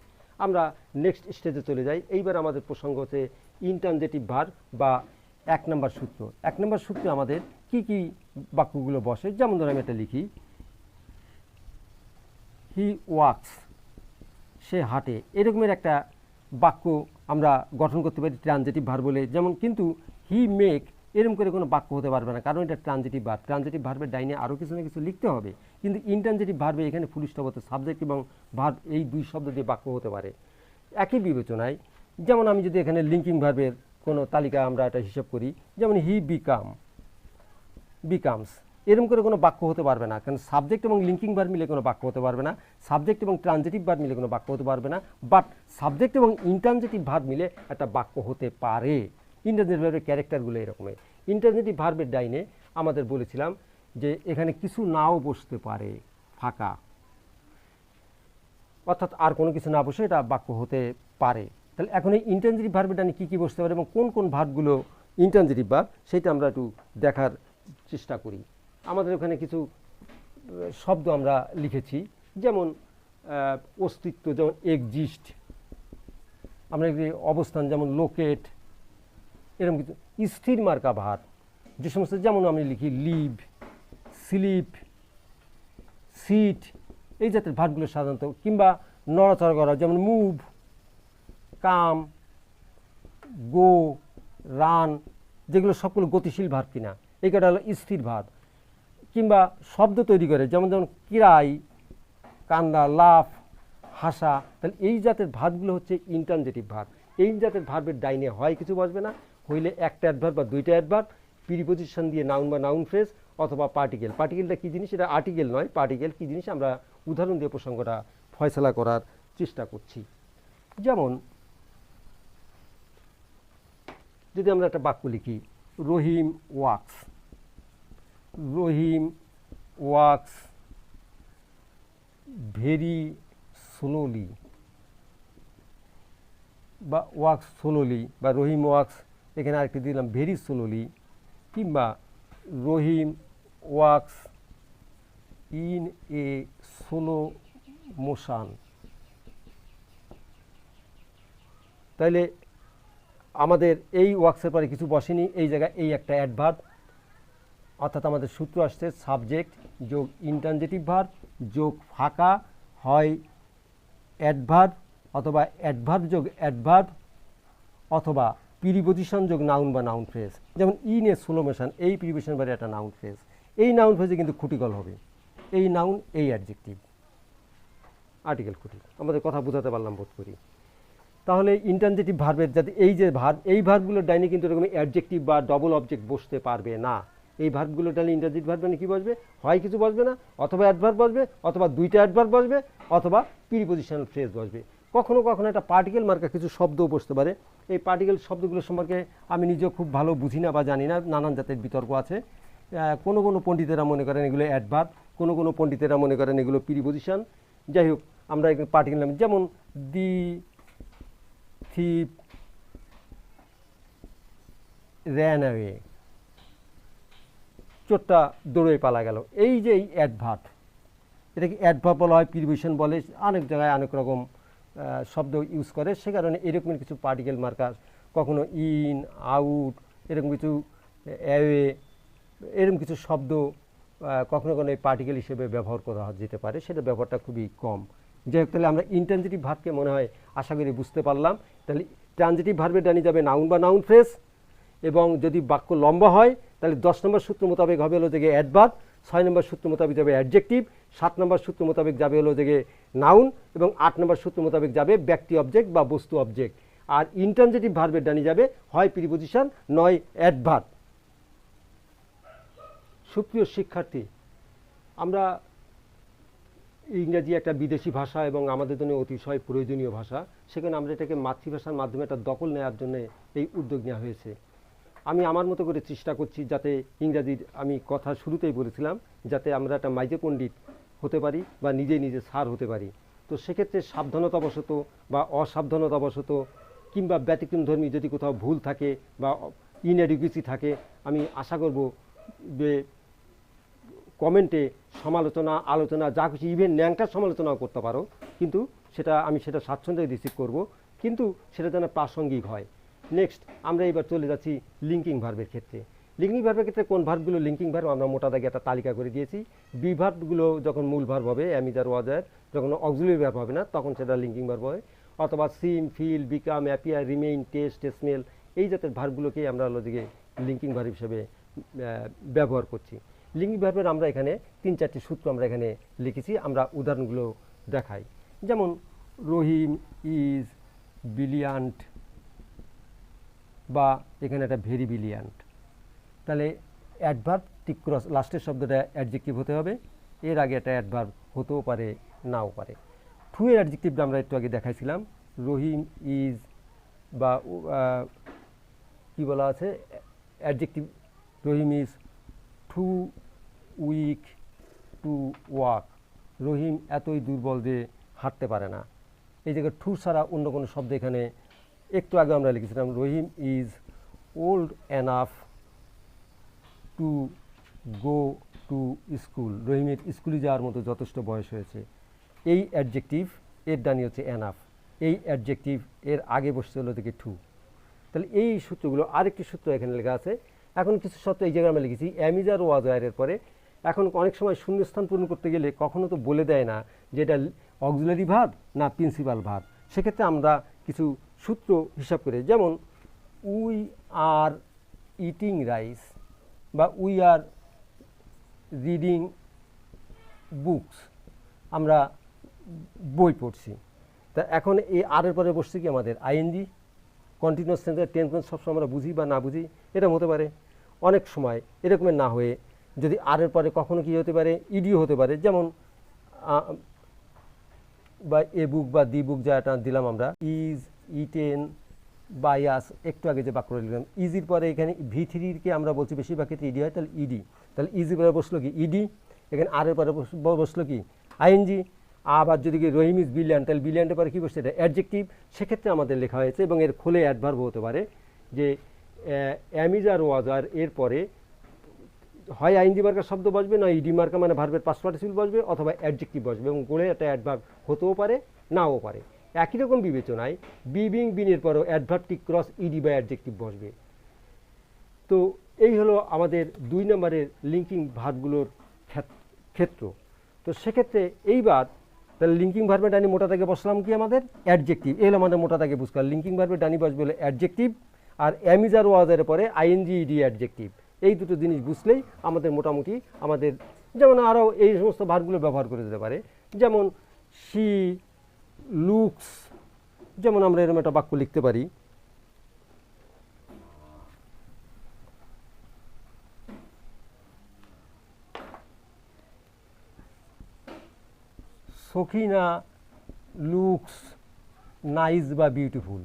আমরা নেক্সট স্টেজে চলে যাই। এইবার আমাদের প্রসঙ্গ হচ্ছে ইনট্রানজিটিভ ভার্ব বা 1 নম্বর সূত্র। 1 নম্বর সূত্রে আমাদের কি কি বাক্যগুলো বসে, যেমন ধর আমি এটা লিখি, হি ওয়াক্স, সে হাঁটে। এরকমের একটা বাক্য আমরা গঠন করতে পারি ট্রানজিটিভ ভার্ব বলে। যেমন কিন্তু হি মেক, এরকম করে কোনো বাক্য হতে পারবে না, কারণ এটা ট্রানজিটিভ ভার্ব। ট্রানজিটিভ ভার্বের ডাইনে আরও কিছু না কিছু লিখতে হবে। কিন্তু ইনট্রানজিটিভ ভার্বে এখানে ফুল স্টপ হতে সাবজেক্ট এবং ভার্ব এই দুই শব্দ দিয়ে বাক্য হতে পারে। একই বিবেচনায় যেমন আমি যদি এখানে লিঙ্কিং ভার্বের কোনো তালিকা আমরা এটা হিসাব করি, যেমন হি বিকামস, এরকম করে কোনো বাক্য হতে পারবে না, কারণ সাবজেক্ট এবং লিঙ্কিং ভার্ব মিলে কোনো বাক্য হতে পারবে না, সাবজেক্ট এবং ট্রানজিটিভ ভার্ব মিলে কোনো বাক্য হতে পারবে না। বাট সাবজেক্ট এবং ইনট্রানজিটিভ ভার্ব মিলে একটা বাক্য হতে পারে। ইনট্রানজিটিভ ভার্বের ক্যারেক্টারগুলো এরকমের। ইনট্রানজিটিভ ভার্বের ডাইনে আমাদের বলেছিলাম যে এখানে কিছু নাও বসতে পারে, ফাঁকা, অর্থাৎ আর কোনো কিছু না বসে এটা বাক্য হতে পারে। তাহলে এখন এই ইনট্রানজিটিভ ভার্বের ডাইনে কী কী বসতে পারে এবং কোন কোন ভার্বগুলো ইনট্রানজিটিভ ভার্ব, সেটা আমরা একটু দেখার চেষ্টা করি। আমাদের ওখানে কিছু শব্দ আমরা লিখেছি, যেমন অস্তিত্ব, যেমন এক্সিস্ট। আমরা অবস্থান, যেমন লোকেট। এরকম কিছু স্থির মার্কা ভার্ব, যে সমস্ত, যেমন আমি লিখি লিভ, স্লিপ, সিট, এই জাতের ভার্বগুলো সাধারণত, কিংবা নড়াচড়া করা, যেমন মুভ, কাম, গো, রান, যেগুলো সবগুলো গতিশীল ভার্ব কিনা, এই কটা হলো স্থির ভার্ব। কিংবা শব্দ তৈরি করে, যেমন যেমন কিরাই, কান্না, লাফ, হাসা, তাহলে এই জাতের ভার্বগুলো হচ্ছে ইন্ট্রানজিটিভ ভার্ব। এই জাতের ভার্বের ডাইনে হয় কিছু বসবে না, হইলে একটা অ্যাডভার্ব বা দুইটা অ্যাডভার্ব, প্রিপজিশন দিয়ে নাউন বা নাউন ফ্রেজ, অথবা পার্টিকেল। পার্টিকেলটা কী জিনিস, এটা আর্টিকেল নয়, পার্টিকেল কী জিনিস আমরা উদাহরণ দিয়ে প্রসঙ্গটা ফয়সলা করার চেষ্টা করছি। যেমন যদি আমরা একটা বাক্য লিখি, Rahim walks, Rahim walks very slowly, বা ওয়াক্স স্লোলি, বা রহিম ওয়াক্স, এখানে আরেকটি দিলাম ভেরি স্লোলি, কিংবা Rahim walks in a slow motion. তাইলে আমাদের এই ওয়াক্সের পরে কিছু বসেনি, এই জায়গায় এই একটা অ্যাডভার্ব, অর্থাৎ আমাদের সূত্র আসছে সাবজেক্ট যোগ ইন্ট্রানজিটিভ ভার্ব যোগ ফাঁকা হয় অ্যাডভার্ব, অথবা অ্যাডভার্ব যোগ অ্যাডভার্ব, অথবা প্রিপজিশন যোগ নাউন বা নাউন ফ্রেজ। যেমন ইন এ স্লো মোশন, এই প্রিপজিশন বারে একটা নাউন ফ্রেজ, এই নাউন ফ্রেজে কিন্তু খুঁটিকল হবে, এই নাউন, এই অ্যাডজেক্টিভ, আর্টিকেল খুঁটি। আমাদের কথা বোঝাতে পারলাম বোধ করি। তাহলে ইন্ট্রানজিটিভ ভার্বের যাতে এই যে ভার্ব, এই ভার্বগুলোর ডাইনে কিন্তু এরকম অ্যাডজেক্টিভ বা ডবল অবজেক্ট বসতে পারবে না। এই ভার্বগুলোর ডাইনে ইন্ট্রানজিটিভ ভার্ব মানে কী বসবে, হয় কিছু বসবে না, অথবা অ্যাডভার্ব বসবে, অথবা দুইটা অ্যাডভার্ব বসবে, অথবা প্রিপজিশনাল ফ্রেজ বসবে। কখনো কখনো একটা পার্টিকেল মার্কা কিছু শব্দও বসতে পারে। এই পার্টিকেল শব্দগুলো সম্পর্কে আমি নিজেও খুব ভালো বুঝি না বা জানি না, নানান জাতের বিতর্ক আছে। কোনো কোনো পণ্ডিতেরা মনে করেন এগুলো অ্যাডভার্ব, কোনো কোনো পণ্ডিতেরা মনে করেন এগুলো প্রিপজিশন। যাই হোক, আমরা এখানে পার্টিকেল নাম, যেমন দি thief ran away, চোরটা দৌড়ে পালা গেল। এই যে এই অ্যাডভার্ব, এটাকে অ্যাডভার্ব বলা হয়, প্রিপজিশন বলে, অনেক জায়গায় অনেক রকম শব্দ ইউজ করে। সে কারণে এরকমের কিছু পার্টিকেল মার্কার, কখনো ইন, আউট, এরকম কিছু অ্যাওয়ে, এরকম কিছু শব্দ কখনো কখনো এই পার্টিকেল হিসেবে ব্যবহার করা যেতে পারে, সেটা ব্যবহারটা খুবই কম। যাই হোক, তাহলে আমরা ইন্ট্রানজিটিভ ভার্বকে মনে হয় আশা করি বুঝতে পারলাম। তাহলে ট্রানজিটিভ ভার্বের ডানি যাবে নাউন বা নাউন ফ্রেজ, এবং যদি বাক্য লম্বা হয় তাহলে 10 নম্বর সূত্র মোতাবেক হবে হলো যে অ্যাডভার্ব, 6 নম্বর সূত্র মোতাবেক যাবে অ্যাডজেক্টিভ, 7 নম্বর সূত্র মোতাবেক যাবে হলো যে নাউন, এবং 8 নম্বর সূত্র মোতাবেক যাবে ব্যক্তি অবজেক্ট বা বস্তু অবজেক্ট। আর ইন্ট্রানজিটিভ ভার্বের ডানি যাবে হয় প্রিপজিশন নয় অ্যাডভার্ব। সুপ্রিয় শিক্ষার্থী, আমরা ইংরেজি একটা বিদেশি ভাষা এবং আমাদের জন্য অতিশয় প্রয়োজনীয় ভাষা, সেখানে আমরা এটাকে মাতৃভাষার মাধ্যমে একটা দখল নেওয়ার জন্য এই উদ্যোগ নেওয়া হয়েছে। আমি আমার মতো করে চেষ্টা করছি যাতে ইংরাজির, আমি কথা শুরুতেই বলেছিলাম, যাতে আমরা একটা মাইজে পণ্ডিত হতে পারি বা নিজে নিজে স্যার হতে পারি। তো সেক্ষেত্রে সাবধানতাবশত বা অসাবধানতাবশত কিংবা ব্যতিক্রমধর্মী যদি কোথাও ভুল থাকে বা ইনএডুকেসি থাকে, আমি আশা করব যে কমেন্টে সমালোচনা, আলোচনা, যা কিছু, ইভেন ন্যাংটার সমালোচনাও করতে পারো, কিন্তু আমি সেটা স্বাচ্ছন্দ্যে রিসিভ করব, কিন্তু সেটা যেন প্রাসঙ্গিক হয়। নেক্সট আমরা এবার চলে যাচ্ছি লিঙ্কিং ভার্বের ক্ষেত্রে। লিঙ্কিং ভার্বের ক্ষেত্রে কোন ভার্বগুলো লিঙ্কিং ভার্ব আমরা মোটা দাগে একটা তালিকা করে দিয়েছি। বি ভার্বগুলো যখন মূল ভার্ব হবে, অ্যামিজার, ওয়াজার, যখন অক্সিলিয়ারি ভার্ব হবে না তখন সেটা লিঙ্কিং ভার্ব হয়। অথবা seem, feel, become, appear, remain, taste, smell, এই জাতের ভার্বগুলোকেই আমরা হলো দিকে লিঙ্কিং ভার্ব হিসেবে ব্যবহার করছি। লিঙ্কিং ভার্বের আমরা এখানে 3-4টি সূত্র আমরা এখানে লিখেছি, আমরা উদাহরণগুলো দেখাই। যেমন রহিম ইজ ব্রিলিয়ান্ট, বা এখানে একটা ভেরি ব্রিলিয়ান্ট। তাহলে অ্যাডভার্ব ঠিক ক্রস, লাস্টের শব্দটা অ্যাডজেক্টিভ হতে হবে, এর আগে একটা অ্যাডভার্ব হতেও পারে, নাও পারে। টু এর অ্যাডজেক্টিভটা আমরা একটু আগে দেখাইছিলাম, রহিম ইজ, বা কি বলা আছে adjective, Rahim is too weak to walk, Rahim এতই দুর্বল যে হাঁটতে পারে না। এই জায়গায় টু ছাড়া অন্য কোনো শব্দ এখানে, একটু আগে আমরা লিখেছিলাম Rahim is old enough to go to school, রহিমের স্কুলে যাওয়ার মতো যথেষ্ট বয়স হয়েছে। এই অ্যাডজেক্টিভ, এর ডানি হচ্ছে এনাফ, এই অ্যাডজেক্টিভ এর আগে বসতে হলো থেকে টু। তাহলে এই সূত্রগুলো, আরেকটি সূত্র এখানে লেখা আছে, এখন কিছু শর্ত এই জায়গায় আমরা লিখেছি am is R was were এর পরে এখন অনেক সময় শূন্যস্থান পূরণ করতে গেলে কখনো তো বলে দেয় না যে এটা অক্সিলারি ভার্ব না প্রিন্সিপাল ভার্ব। সেক্ষেত্রে আমরা কিছু সূত্র হিসাব করে, যেমন উই আর ইটিং রাইস বা উই আর রিডিং বুকস, আমরা বই পড়ছি। তা এখন এই আর এর পরে বসছে কি আমাদের আইএনজি, কন্টিনিউয়াস টেন্সের টেন্স সবসময় আমরা বুঝি বা না বুঝি, এরকম হতে পারে। অনেক সময় এরকমের না হয়ে যদি আর এর পরে কখনো কি হতে পারে ইডিও হতে পারে, যেমন বা এ বুক বা দি বুক যেটা দিলাম আমরা, ইজ ইটেন বাই আস, একটু আগে যে বাক্য লিখলাম ইজির পরে এখানে V3-কে আমরা বলছি বেশিরভাগ ক্ষেত্রে ইডি হয়, তাহলে ইডি, তাহলে ইজির পরে বসলো কি ইডি, এখানে আর এর পরে বসলো কি আইএনজি। আবার যদি কি রহিম ইজ ব্রিলিয়ান্ট, তাহলে ব্রিলিয়ান্টের পরে কী বসছে এটা অ্যাডজেক্টিভ। সেক্ষেত্রে আমাদের লেখা হয়েছে এবং এর খোলে অ্যাডভার্ব হতে পারে যে অ্যাম ইজ আর ওয়াজ আর এর পরে হয় আইএনজি মার্কা শব্দ বসবে, না ইডি মার্কা মানে ভার্বের পাস্ট পার্টিসিপল বসবে, অথবা অ্যাডজেক্টিভ বসবে এবং গোলে একটা অ্যাডভার্ব হতেও পারে নাও পারে। একই রকম বিবেচনায় বিং বিনের পরও অ্যাডভার্বটি ক্রস ইডি বা অ্যাডজেক্টিভ বসবে। তো এই হলো আমাদের 2 নম্বরের লিঙ্কিং ভার্বগুলোর ক্ষেত্র। তো সেক্ষেত্রে এইবার তাহলে লিঙ্কিং ভার্বের ডানি মোটা দাগে বসলাম কি আমাদের অ্যাডজেক্টিভ, এলো আমাদের মোটা দাগে বুঝলাম লিঙ্কিং ভার্বের ডানি বসবে হলো অ্যাডজেক্টিভ, আর অ্যাম ইজ আর ওয়াজ এর পরে আইএনজি ইডি অ্যাডজেক্টিভ। এই দুটো জিনিস বুঝলেই আমাদের মোটামুটি আমাদের, যেমন আরও এই সমস্ত ভার্বগুলো ব্যবহার করে দিতে পারে, যেমন শি লুকস, যেমন আমরা এরকম একটা বাক্য লিখতে পারি, সখিনা লুকস নাইস বা বিউটিফুল,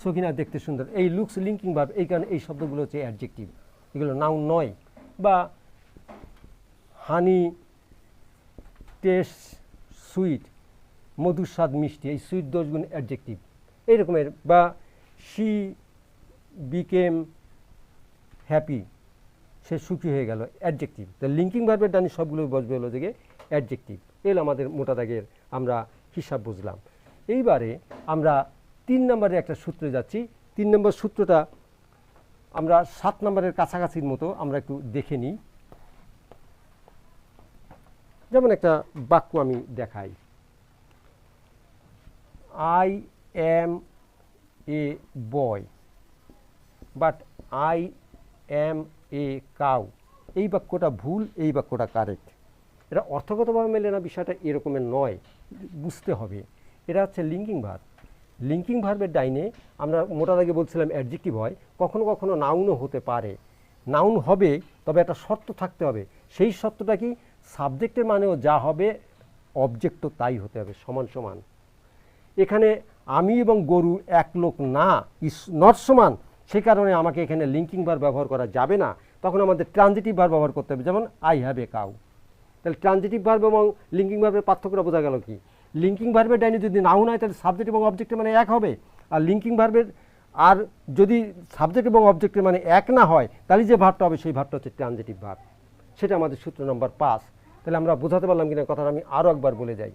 সখিনা দেখতে সুন্দর। এই লুকস লিঙ্কিং ভার্ব, এই কারণে এই শব্দগুলো হচ্ছে অ্যাডজেক্টিভ, এগুলো নাউন নয়। বা হানি টেস্ট সুইট, মধুর স্বাদ মিষ্টি, এই সুইট 10 গুণ অ্যাডজেক্টিভ এই রকমের। বা শি বিকেম হ্যাপি, সে সুখী হয়ে গেল, অ্যাডজেক্টিভ। তো লিঙ্কিং ভার্বের ডানি সবগুলো বসবে হলো যে অ্যাডজেক্টিভ। এলো আমাদের মোটা দাগের আমরা হিসাব বুঝলাম। এইবারে আমরা 3 নম্বরে একটা সূত্রে যাচ্ছি। 3 নম্বর সূত্রটা আমরা 7 নম্বরের কাছাকাছির মতো আমরা একটু দেখে নিই। যেমন একটা বাক্য আমি দেখাই, I am A boy but I am a cow. এই বাক্যটা ভুল, এই বাক্যটা কারেক্ট। এটা অর্থগতভাবে মেলে না, বিষয়টা এরকমের নয়, বুঝতে হবে। এটা হচ্ছে লিঙ্কিং ভার্ব। লিঙ্কিং ভার্বের ডাইনে আমরা মোটা দাগে বলছিলাম অ্যাডজেক্টিভ হয়, কখনো কখনো নাউনও হতে পারে। নাউন হবে, তবে একটা শর্ত থাকতে হবে। সেই শর্তটা কি, সাবজেক্টের মানেও যা হবে অবজেক্টও তাই হতে হবে, সমান সমান। এখানে আমি এবং গরু এক লোক না, ইজ নট সমান, সে কারণে আমাকে এখানে লিঙ্কিং ভার্ব ব্যবহার করা যাবে না। তখন আমাদের ট্রানজিটিভ ভার্ব ব্যবহার করতে হবে, যেমন আই হ্যাভ এ কাউ। তাহলে ট্রানজিটিভ ভার্ব এবং লিঙ্কিং ভার্বের পার্থক্যটা বোঝা গেল কি, লিঙ্কিং ভার্বের ডাইনে যদি নাউন হয় তাহলে সাবজেক্ট এবং অবজেক্টের মানে এক হবে, আর লিঙ্কিং ভার্বের আর যদি সাবজেক্ট এবং অবজেক্টের মানে এক না হয় তাহলে যে ভার্বটা হবে সেই ভার্বটা হচ্ছে ট্রানজিটিভ ভার্ব। সেটা আমাদের সূত্র নম্বর 5। তাহলে আমরা বোঝাতে পারলাম কিনা কথাটা আমি আরও একবার বলে যাই।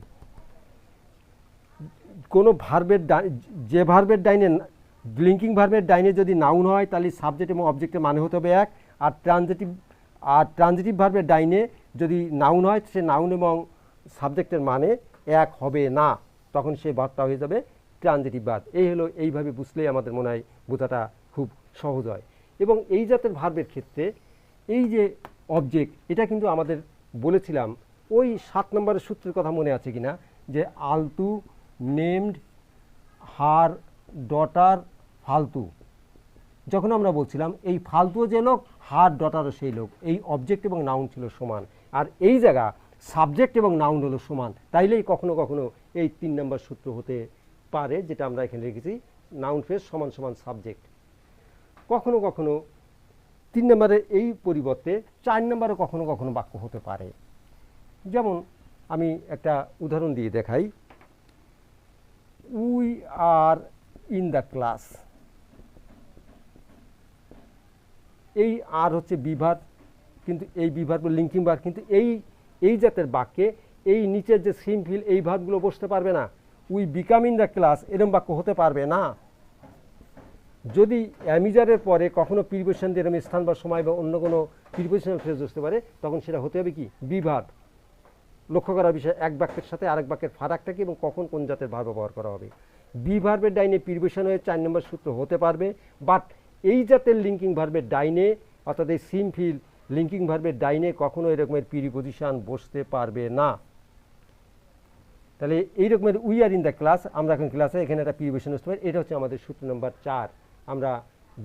কোনো ভার্বের যে ভার্বের ডাইনে লিঙ্কিং ভার্বের ডাইনে যদি নাউন হয় তাহলে সাবজেক্ট এবং অবজেক্টের মানে হতে হবে এক, আর ট্রানজিটিভ ভার্বের ডাইনে যদি নাউন হয় সে নাউন এবং সাবজেক্টের মানে এক হবে না, তখন সেই ভার্বটা হয়ে যাবে ট্রানজিটিভ ভার্ব। এই হলো, এইভাবে বুঝলেই আমাদের মনে হয় বোঝাটা খুব সহজ হয়। এবং এই জাতের ভার্বের ক্ষেত্রে এই যে অবজেক্ট, এটা কিন্তু আমাদের বলেছিলাম ওই 7 নম্বরের সূত্রের কথা মনে আছে কিনা, যে আলতু নেমড হার ডটার ফালতু। যখন আমরা বলছিলাম এই ফালতুও যে লোক, হার ডটারও সেই লোক, এই অবজেক্ট এবং নাউন ছিল সমান, আর এই জায়গা সাবজেক্ট এবং নাউন হলো সমান। তাইলেই কখনো কখনো এই 3 নম্বর সূত্র হতে পারে, যেটা আমরা এখানে রেখেছি, নাউন ফ্রেজ সমান সমান সাবজেক্ট। কখনো কখনো 3 নম্বরের এই পরিবর্তে 4 নম্বরে কখনো কখনো বাক্য হতে পারে। যেমন আমি একটা উদাহরণ দিয়ে দেখাই, we are in the class. এই আর হচ্ছে বিভার, কিন্তু এই বিভার লিঙ্কিং ভার্ব, কিন্তু এই জাতের বাক্যে এই নিচের যে সিম্পল এই ভার্বগুলো বসতে পারবে না। We become in the class এরকম বাক্য হতে পারবে না। যদি অ্যামিজারের পরে কখনো প্রিপোজিশন দিয়ে এরকম স্থান বা সময় বা অন্য কোনো প্রিপোজিশনাল ফ্রেজ আসতে পারে, তখন সেটা হতে হবে কি বি ভার্ব। লক্ষ্য করার বিষয় এক বাক্যের সাথে আরেক বাক্যের ফারাকটা কি এবং কখন কোন জাতের ভার্ব ব্যবহার করা হবে। বি ভার্বের ডাইনে প্রিপোজিশন হয়ে 4 নম্বর সূত্র হতে পারবে, বাট এই জাতের লিঙ্কিং ভার্বের ডাইনে অর্থাৎ এই সিম্পল লিঙ্কিং ভার্বের ডাইনে কখনো এরকমের প্রিপোজিশন বসতে পারবে না। তাহলে এই রকমের we are in the class, আমরা এখন ক্লাসে এখানে একটা প্রিপোজিশন আসতে পারি। এটা হচ্ছে আমাদের সূত্র নম্বর 4। আমরা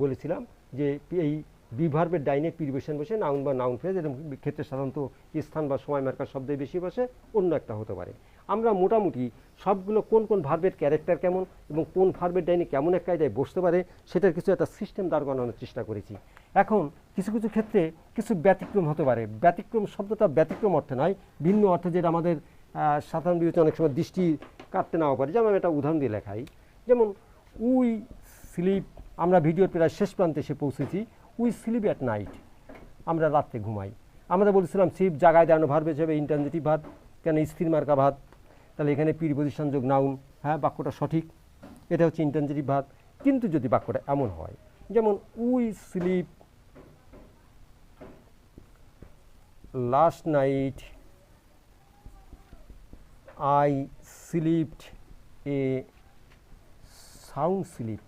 বলেছিলাম যে এই বি ভার্বের ডাইনে প্রিপোজিশন বসে নাউন বা নাউন ফ্রেজ, এরকম ক্ষেত্রে সাধারণত স্থান বা সময় মার্কার শব্দই বেশি বসে, অন্য একটা হতে পারে। আমরা মোটামুটি সবগুলো কোন কোন ভার্বের ক্যারেক্টার কেমন এবং কোন ভার্বের ডাইনে কেমন এক কায়দায় বসতে পারে সেটার কিছু একটা সিস্টেম দাঁড় করানোর চেষ্টা করেছি। এখন কিছু কিছু ক্ষেত্রে কিছু ব্যতিক্রম হতে পারে। ব্যতিক্রম শব্দটা ব্যতিক্রম অর্থে নয়, ভিন্ন অর্থে, যেটা আমাদের সাধারণ বিবেচনা অনেক সময় দৃষ্টি কাটতে নাও পারে। যেমন আমি একটা উদাহরণ দিয়ে লেখাই, যেমন উই স্লিপ, আমরা ভিডিওর প্রায় শেষ প্রান্তে এসে পৌঁছেছি। উই স্লিপ অ্যাট নাইট, আমরা রাত্রে ঘুমাই। আমরা বলেছিলাম স্লিপ জায়গায় দাঁড়ানো ভার্ব হিসেবে ইন্টারজেটিভ ভার্ব, কেন স্থির মার্কা ভার্ব, তাহলে এখানে প্রিপোজিশন যোগ নাউন, হ্যাঁ বাক্যটা সঠিক, এটা হচ্ছে ইন্টারজেটিভ ভার্ব। কিন্তু যদি বাক্যটা এমন হয় যেমন we sleep last night, I slept a sound sleep.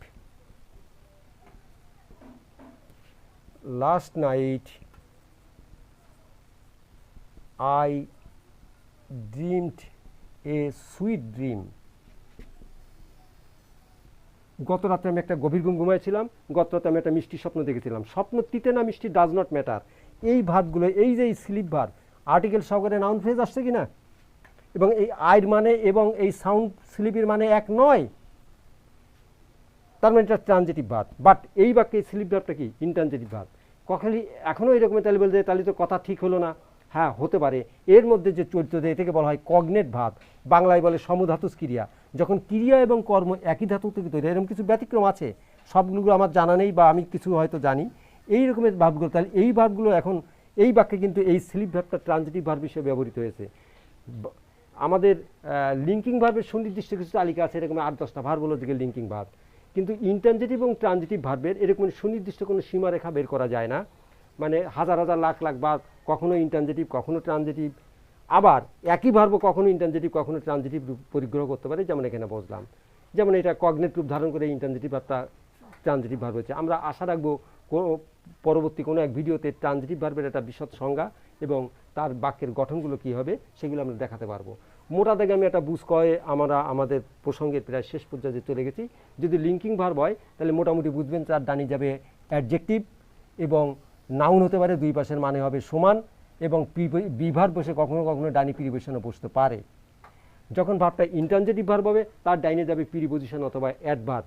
Last night I dreamed a sweet dream. গত রাতে আমি একটা গভীর ঘুম ঘুমাইছিলাম, গত রাতে আমি একটা মিষ্টি স্বপ্ন দেখেছিলাম। স্বপ্ন তিতে না মিষ্টি ডাজ নট ম্যাটার। এই ভার্বগুলো, এই যে স্লিপ ভার্ব, আর্টিকেল সহকারে নাউন ফ্রেজ আসছে কিনা, এবং এই আয়ের মানে এবং এই সাউন্ড স্লিপের মানে এক নয়, তার মানে এটা ট্রানজিটিভ ভার্ব। বাট এই বাক্যে স্লিপ ভার্বটা কি ইনট্রানজিটিভ ভার্ব। কখনই এখনও এরকমের তাহলে বলতে তাহলে তো কথা ঠিক হলো না। হ্যাঁ হতে পারে। এর মধ্যে যে চরিত্র দেয় এটাকে বলা হয় কগনেট ভার্ব, বাংলায় বলে সমধাতুজ ক্রিয়া। যখন ক্রিয়া এবং কর্ম একই ধাতু থেকে তৈরি, এরকম কিছু ব্যতিক্রম আছে, সবগুলো আমার জানা নেই বা আমি কিছু হয়তো জানি। এই রকমের ভার্বগুলো, তাহলে এই ভার্বগুলো এখন এই বাক্যে কিন্তু এই স্লিপ ভার্বটা ট্রানজিটিভ ভার্ব হিসেবে ব্যবহৃত হয়েছে। আমাদের লিঙ্কিং ভার্বের সুনির্দিষ্ট কিছু তালিকা আছে, এরকম 8-10টা ভার্ব হলো দিকে লিঙ্কিং ভার্ব। কিন্তু ইন্টারজেটিভ এবং ট্রানজিটিভ ভার্বের এরকম সুনির্দিষ্ট কোনো সীমারেখা বের করা যায় না। মানে হাজার হাজার লাখ লাখ বার কখনো ইন্টারজেটিভ কখনো ট্রানজিটিভ, আবার একই ভার্ব কখনো ইন্টারজেটিভ কখনো ট্রানজিটিভ রূপ পরিগ্রহ করতে পারে, যেমন এখানে বুঝলাম। যেমন এটা কগনেট রূপ ধারণ করে ইন্টারজেটিভ ভার্বটা ট্রানজিটিভ ভার্ব হচ্ছে। আমরা আশা রাখবো পরবর্তী কোনো এক ভিডিওতে ট্রানজিটিভ ভার্বের একটা বিশদ সংজ্ঞা এবং তার বাক্যের গঠনগুলো কী হবে সেগুলো আমরা দেখাতে পারবো। মোটা দাগে আমি একটা বুঝ কয়ে আমরা আমাদের প্রসঙ্গের প্রায় শেষ পর্যায়ে চলে গেছি। যদি লিঙ্কিং ভার্ব হয় তাহলে মোটামুটি বুঝবেন তার ডানি যাবে অ্যাডজেক্টিভ এবং নাউন হতে পারে, দুই পাশের মানে হবে সমান, এবং বি ভার্ব বসে কখনো কখনো ডানি প্রিপোজিশনে বসতে পারে। যখন ভার্বটা ইনট্রানজিটিভ ভার্ব হবে তার ডাইনে যাবে প্রিপোজিশন অথবা অ্যাডভার্ব,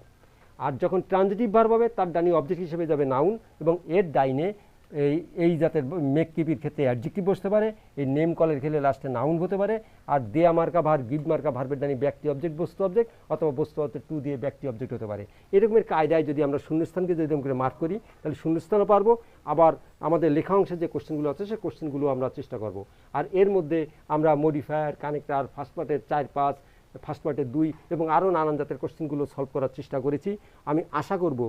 আর যখন ট্রানজিটিভ ভার্ব হবে তার ডানি অবজেক্ট হিসেবে যাবে নাউন, এবং এর ডাইনে এই জাতের মেক কিপির ক্ষেত্রে অ্যাডজেক্টিভ বসতে পারে, এই নেম কলের ক্ষেত্রে লাস্টে নাউন হতে পারে, আর দেয়া মার্কা ভার্ব গিভ মার্কা ভার্বের ডানি ব্যক্তি অবজেক্ট বস্তু অবজেক্ট অথবা বস্তু অবজেক্ট টু দিয়ে ব্যক্তি অবজেক্ট হতে পারে। এরকমের কায়দায় যদি আমরা শূন্যস্থানকে যদি এরকম করে মার্ক করি তাহলে শূন্যস্থানও পারবো, আবার আমাদের লেখা অংশের যে কোশ্চেনগুলো আছে সেই কোশ্চেনগুলো আমরা চেষ্টা করব। আর এর মধ্যে আমরা মডিফায়ার, কানেক্টার, ফার্স্ট পার্টের 4-5, ফার্স্ট পার্টের 2 এবং আরও নানান জাতের কোশ্চেনগুলো সলভ করার চেষ্টা করেছি। আমি আশা করব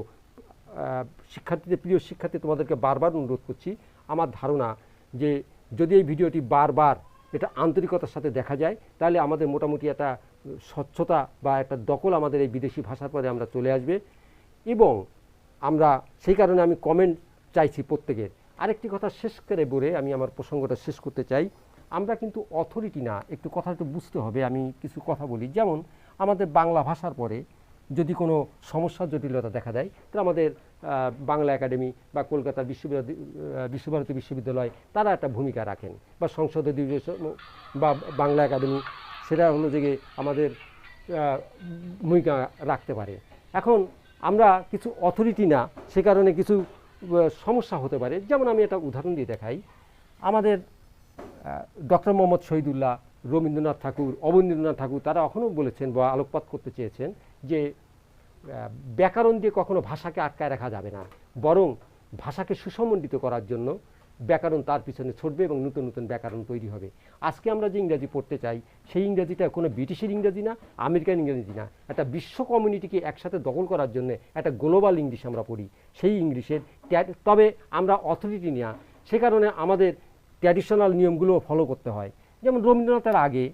শিক্ষার্থীদের, প্রিয় শিক্ষার্থী, তোমাদেরকে বারবার অনুরোধ করছি, আমার ধারণা যে যদি এই ভিডিওটি বারবার এটা আন্তরিকতার সাথে দেখা যায় তাহলে আমাদের মোটামুটি একটা স্বচ্ছতা বা একটা দখল আমাদের এই বিদেশি ভাষার পরে আমরা চলে আসবে, এবং আমরা সেই কারণে আমি কমেন্ট চাইছি প্রত্যেকের। আরেকটি কথা শেষ করে বলে আমি আমার প্রসঙ্গটা শেষ করতে চাই। আমরা কিন্তু অথরিটি না, একটু কথা একটু বুঝতে হবে। আমি কিছু কথা বলি, যেমন আমাদের বাংলা ভাষার পরে যদি কোনো সমস্যার জটিলতা দেখা দেয় তাহলে আমাদের বাংলা একাডেমি বা কলকাতার বিশ্বভারতী বিশ্ববিদ্যালয় তারা একটা ভূমিকা রাখেন, বা সংসদ অধিবেশন বা বাংলা একাডেমি, সেটা হলো যে আমাদের ভূমিকা রাখতে পারে। এখন আমরা কিছু অথরিটি না, সে কারণে কিছু সমস্যা হতে পারে। যেমন আমি একটা উদাহরণ দিয়ে দেখাই। আমাদের ডক্টর মোহাম্মদ শহীদুল্লাহ, রবীন্দ্রনাথ ঠাকুর, অবনীন্দ্রনাথ ঠাকুর তারা এখনও বলেছেন বা আলোকপাত করতে চেয়েছেন যে ব্যাকরণ দিয়ে কখনো ভাষাকে আটকায় রাখা যাবে না, বরং ভাষাকে সুসমন্ডিত করার জন্য ব্যাকরণ তার পিছনে ছড়বে এবং নতুন নতুন ব্যাকরণ তৈরি হবে। আজকে আমরা যে ইংরাজি পড়তে চাই সেই ইংরাজিটা কোনো ব্রিটিশের ইংরাজি না, আমেরিকান ইংরাজি না, একটা বিশ্ব কমিউনিটিকে একসাথে দখল করার জন্য একটা গ্লোবাল ইংলিশ আমরা পড়ি। সেই ইংলিশের তবে আমরা অথরিটি নেওয়া, সে কারণে আমাদের ট্র্যাডিশনাল নিয়মগুলো ফলো করতে হয়। যেমন রবীন্দ্রনাথের আগে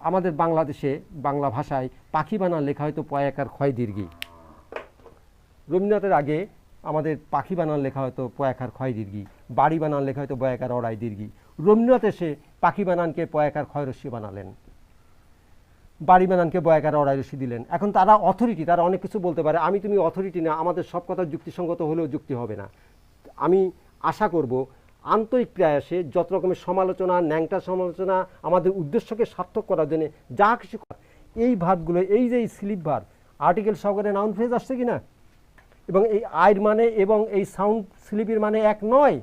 আমাদের বাংলাদেশে বাংলা ভাষায় পাখি বানান লেখা হয়তো পয়াকার ক্ষয় দীর্ঘী। রবীন্দ্রনাথের আগে আমাদের পাখি বানান লেখা হয়তো পয়াকার ক্ষয় দীর্ঘী, বাড়ি বানান লেখা হয়তো বয়াকার অড়াই দীর্ঘী। রবীন্দ্রনাথ এসে পাখি বানানকে পয়াকার ক্ষয়রস্যি বানালেন, বাড়ি বানানকে বয়াকার অড়াই রস্যি দিলেন। এখন তারা অথরিটি, তারা অনেক কিছু বলতে পারে, আমি তুমি অথরিটি না, আমাদের সব কথা যুক্তিসঙ্গত হলেও যুক্তি হবে না। আমি আশা করব আন্তরিক প্রয়াসে যত রকমের সমালোচনা, ন্যাংটা সমালোচনা, আমাদের উদ্দেশ্যকে সার্থক করার জন্য যা কিছু এই ভার্বগুলো, এই যে স্লিপ ভার্ব আর্টিকেল সহকারে নাউন ফ্রেজ আসছে কিনা, এবং এই আয়ের মানে এবং এই সাউন্ড স্লিপের মানে এক নয়,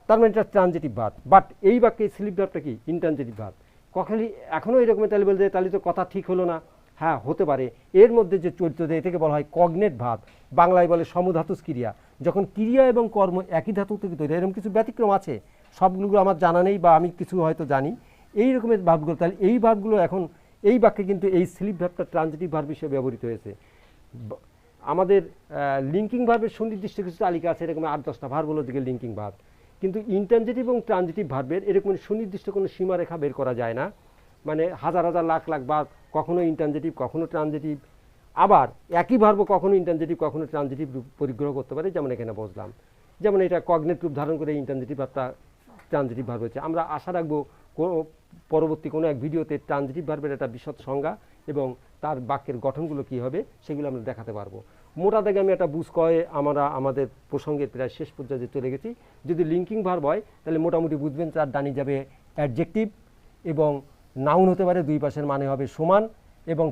তার মানে এটা ট্রানজিটিভ ভার্ব। বাট এই বাক্যে স্লিপ ভার্বটা কি? Intransitive verb. কখনই এখনও এরকমের তাহলে বলতে তাহলে তো কথা ঠিক হলো না। হ্যাঁ, হতে পারে। এর মধ্যে যে চরিত্র দেয় এটাকে বলা হয় কগনেট ভার্ব, বাংলায় বলে সমধাতুজ ক্রিয়া। যখন ক্রিয়া এবং কর্ম একই ধাতু থেকে তৈরি, এরকম কিছু ব্যতিক্রম আছে, সবগুলো আমার জানা নেই বা আমি কিছু হয়তো জানি। এই রকমের ভার্বগুলো, তাহলে এই ভার্বগুলো এখন এই বাক্যে কিন্তু এই স্লিপ ভার্বটা ট্রানজিটিভ ভার্ব হিসেবে ব্যবহৃত হয়েছে। আমাদের লিঙ্কিং ভার্বের সুনির্দিষ্ট কিছু তালিকা আছে, এরকম 8-10টা ভার্ব হলো দিকে লিঙ্কিং ভার্ব। কিন্তু ইনট্রানজিটিভ এবং ট্রানজিটিভ ভার্বের এরকম সুনির্দিষ্ট কোনো সীমারেখা বের করা যায় না। মানে হাজার হাজার লাখ লাখ বার কখনো ইনট্রানজিটিভ কখনো ট্রানজিটিভ, আবার একই ভার্ব কখনো ইনট্রানজিটিভ কখনো ট্রানজিটিভ রূপ পরিগ্রহ করতে পারে, যেমন এখানে বুঝলাম। যেমন এটা কগনেট রূপ ধারণ করে ইনট্রানজিটিভ ভার্বটা ট্রানজিটিভ ভার্ব হচ্ছে। আমরা আশা রাখবো পরবর্তী কোনো এক ভিডিওতে ট্রানজিটিভ ভার্বের একটা বিশদ সংজ্ঞা এবং তার বাক্যের গঠনগুলো কী হবে সেগুলো আমরা দেখাতে পারবো। মোটা দাগে আমি একটা বুঝ কয়ে আমরা আমাদের প্রসঙ্গের প্রায় শেষ পর্যায়ে চলে গেছি। যদি লিঙ্কিং ভার্ব হয় তাহলে মোটামুটি বুঝবেন তার ডানি যাবে অ্যাডজেক্টিভ এবং নাউন হতে পারে, দুই পাশের মানে হবে সমান, এবং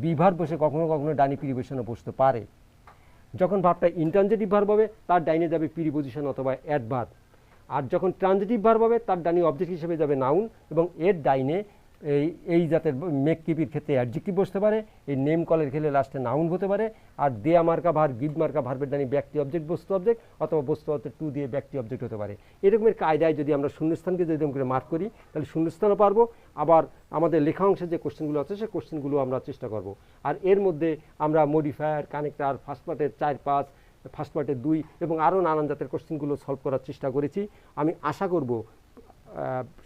বিভার্ব বসে কখনো কখনো ডানি প্রিপোজিশনে বসতে পারে। যখন ভার্বটা ইনট্রানজিটিভ ভার্ব হবে তার ডাইনে যাবে প্রিপোজিশন অথবা অ্যাডভার্ব, আর যখন ট্রানজিটিভ ভার্ব হবে তার ডানি অবজেক্ট হিসেবে যাবে নাউন, এবং এর ডাইনে এই জাতের মেক কিপির ক্ষেত্রে অ্যাডজেক্টিভ বসতে পারে, এই নেম কলের ক্ষেত্রে লাস্টে নাউন হতে পারে, আর দেয়া মার্কা ভার্ব, গিভ মার্কা ভার্বের ডানি ব্যক্তি অবজেক্ট বস্তু অবজেক্ট অথবা বস্তু অবজেক্ট টু দিয়ে ব্যক্তি অবজেক্ট হতে পারে। এরকমের কায়দায় যদি আমরা শূন্যস্থানকে যদি এরকম করে মার্ক করি তাহলে শূন্যস্থানও পারবো, আবার আমাদের লেখা অংশের যে কোশ্চেনগুলো আছে সেই কোশ্চেনগুলো আমরা চেষ্টা করব। আর এর মধ্যে আমরা মডিফায়ার, কানেক্টার, ফার্স্ট পার্টের 4-5, ফার্স্ট পার্টের 2 এবং আরও নানান জাতের কোশ্চেনগুলো সলভ করার চেষ্টা করেছি। আমি আশা করব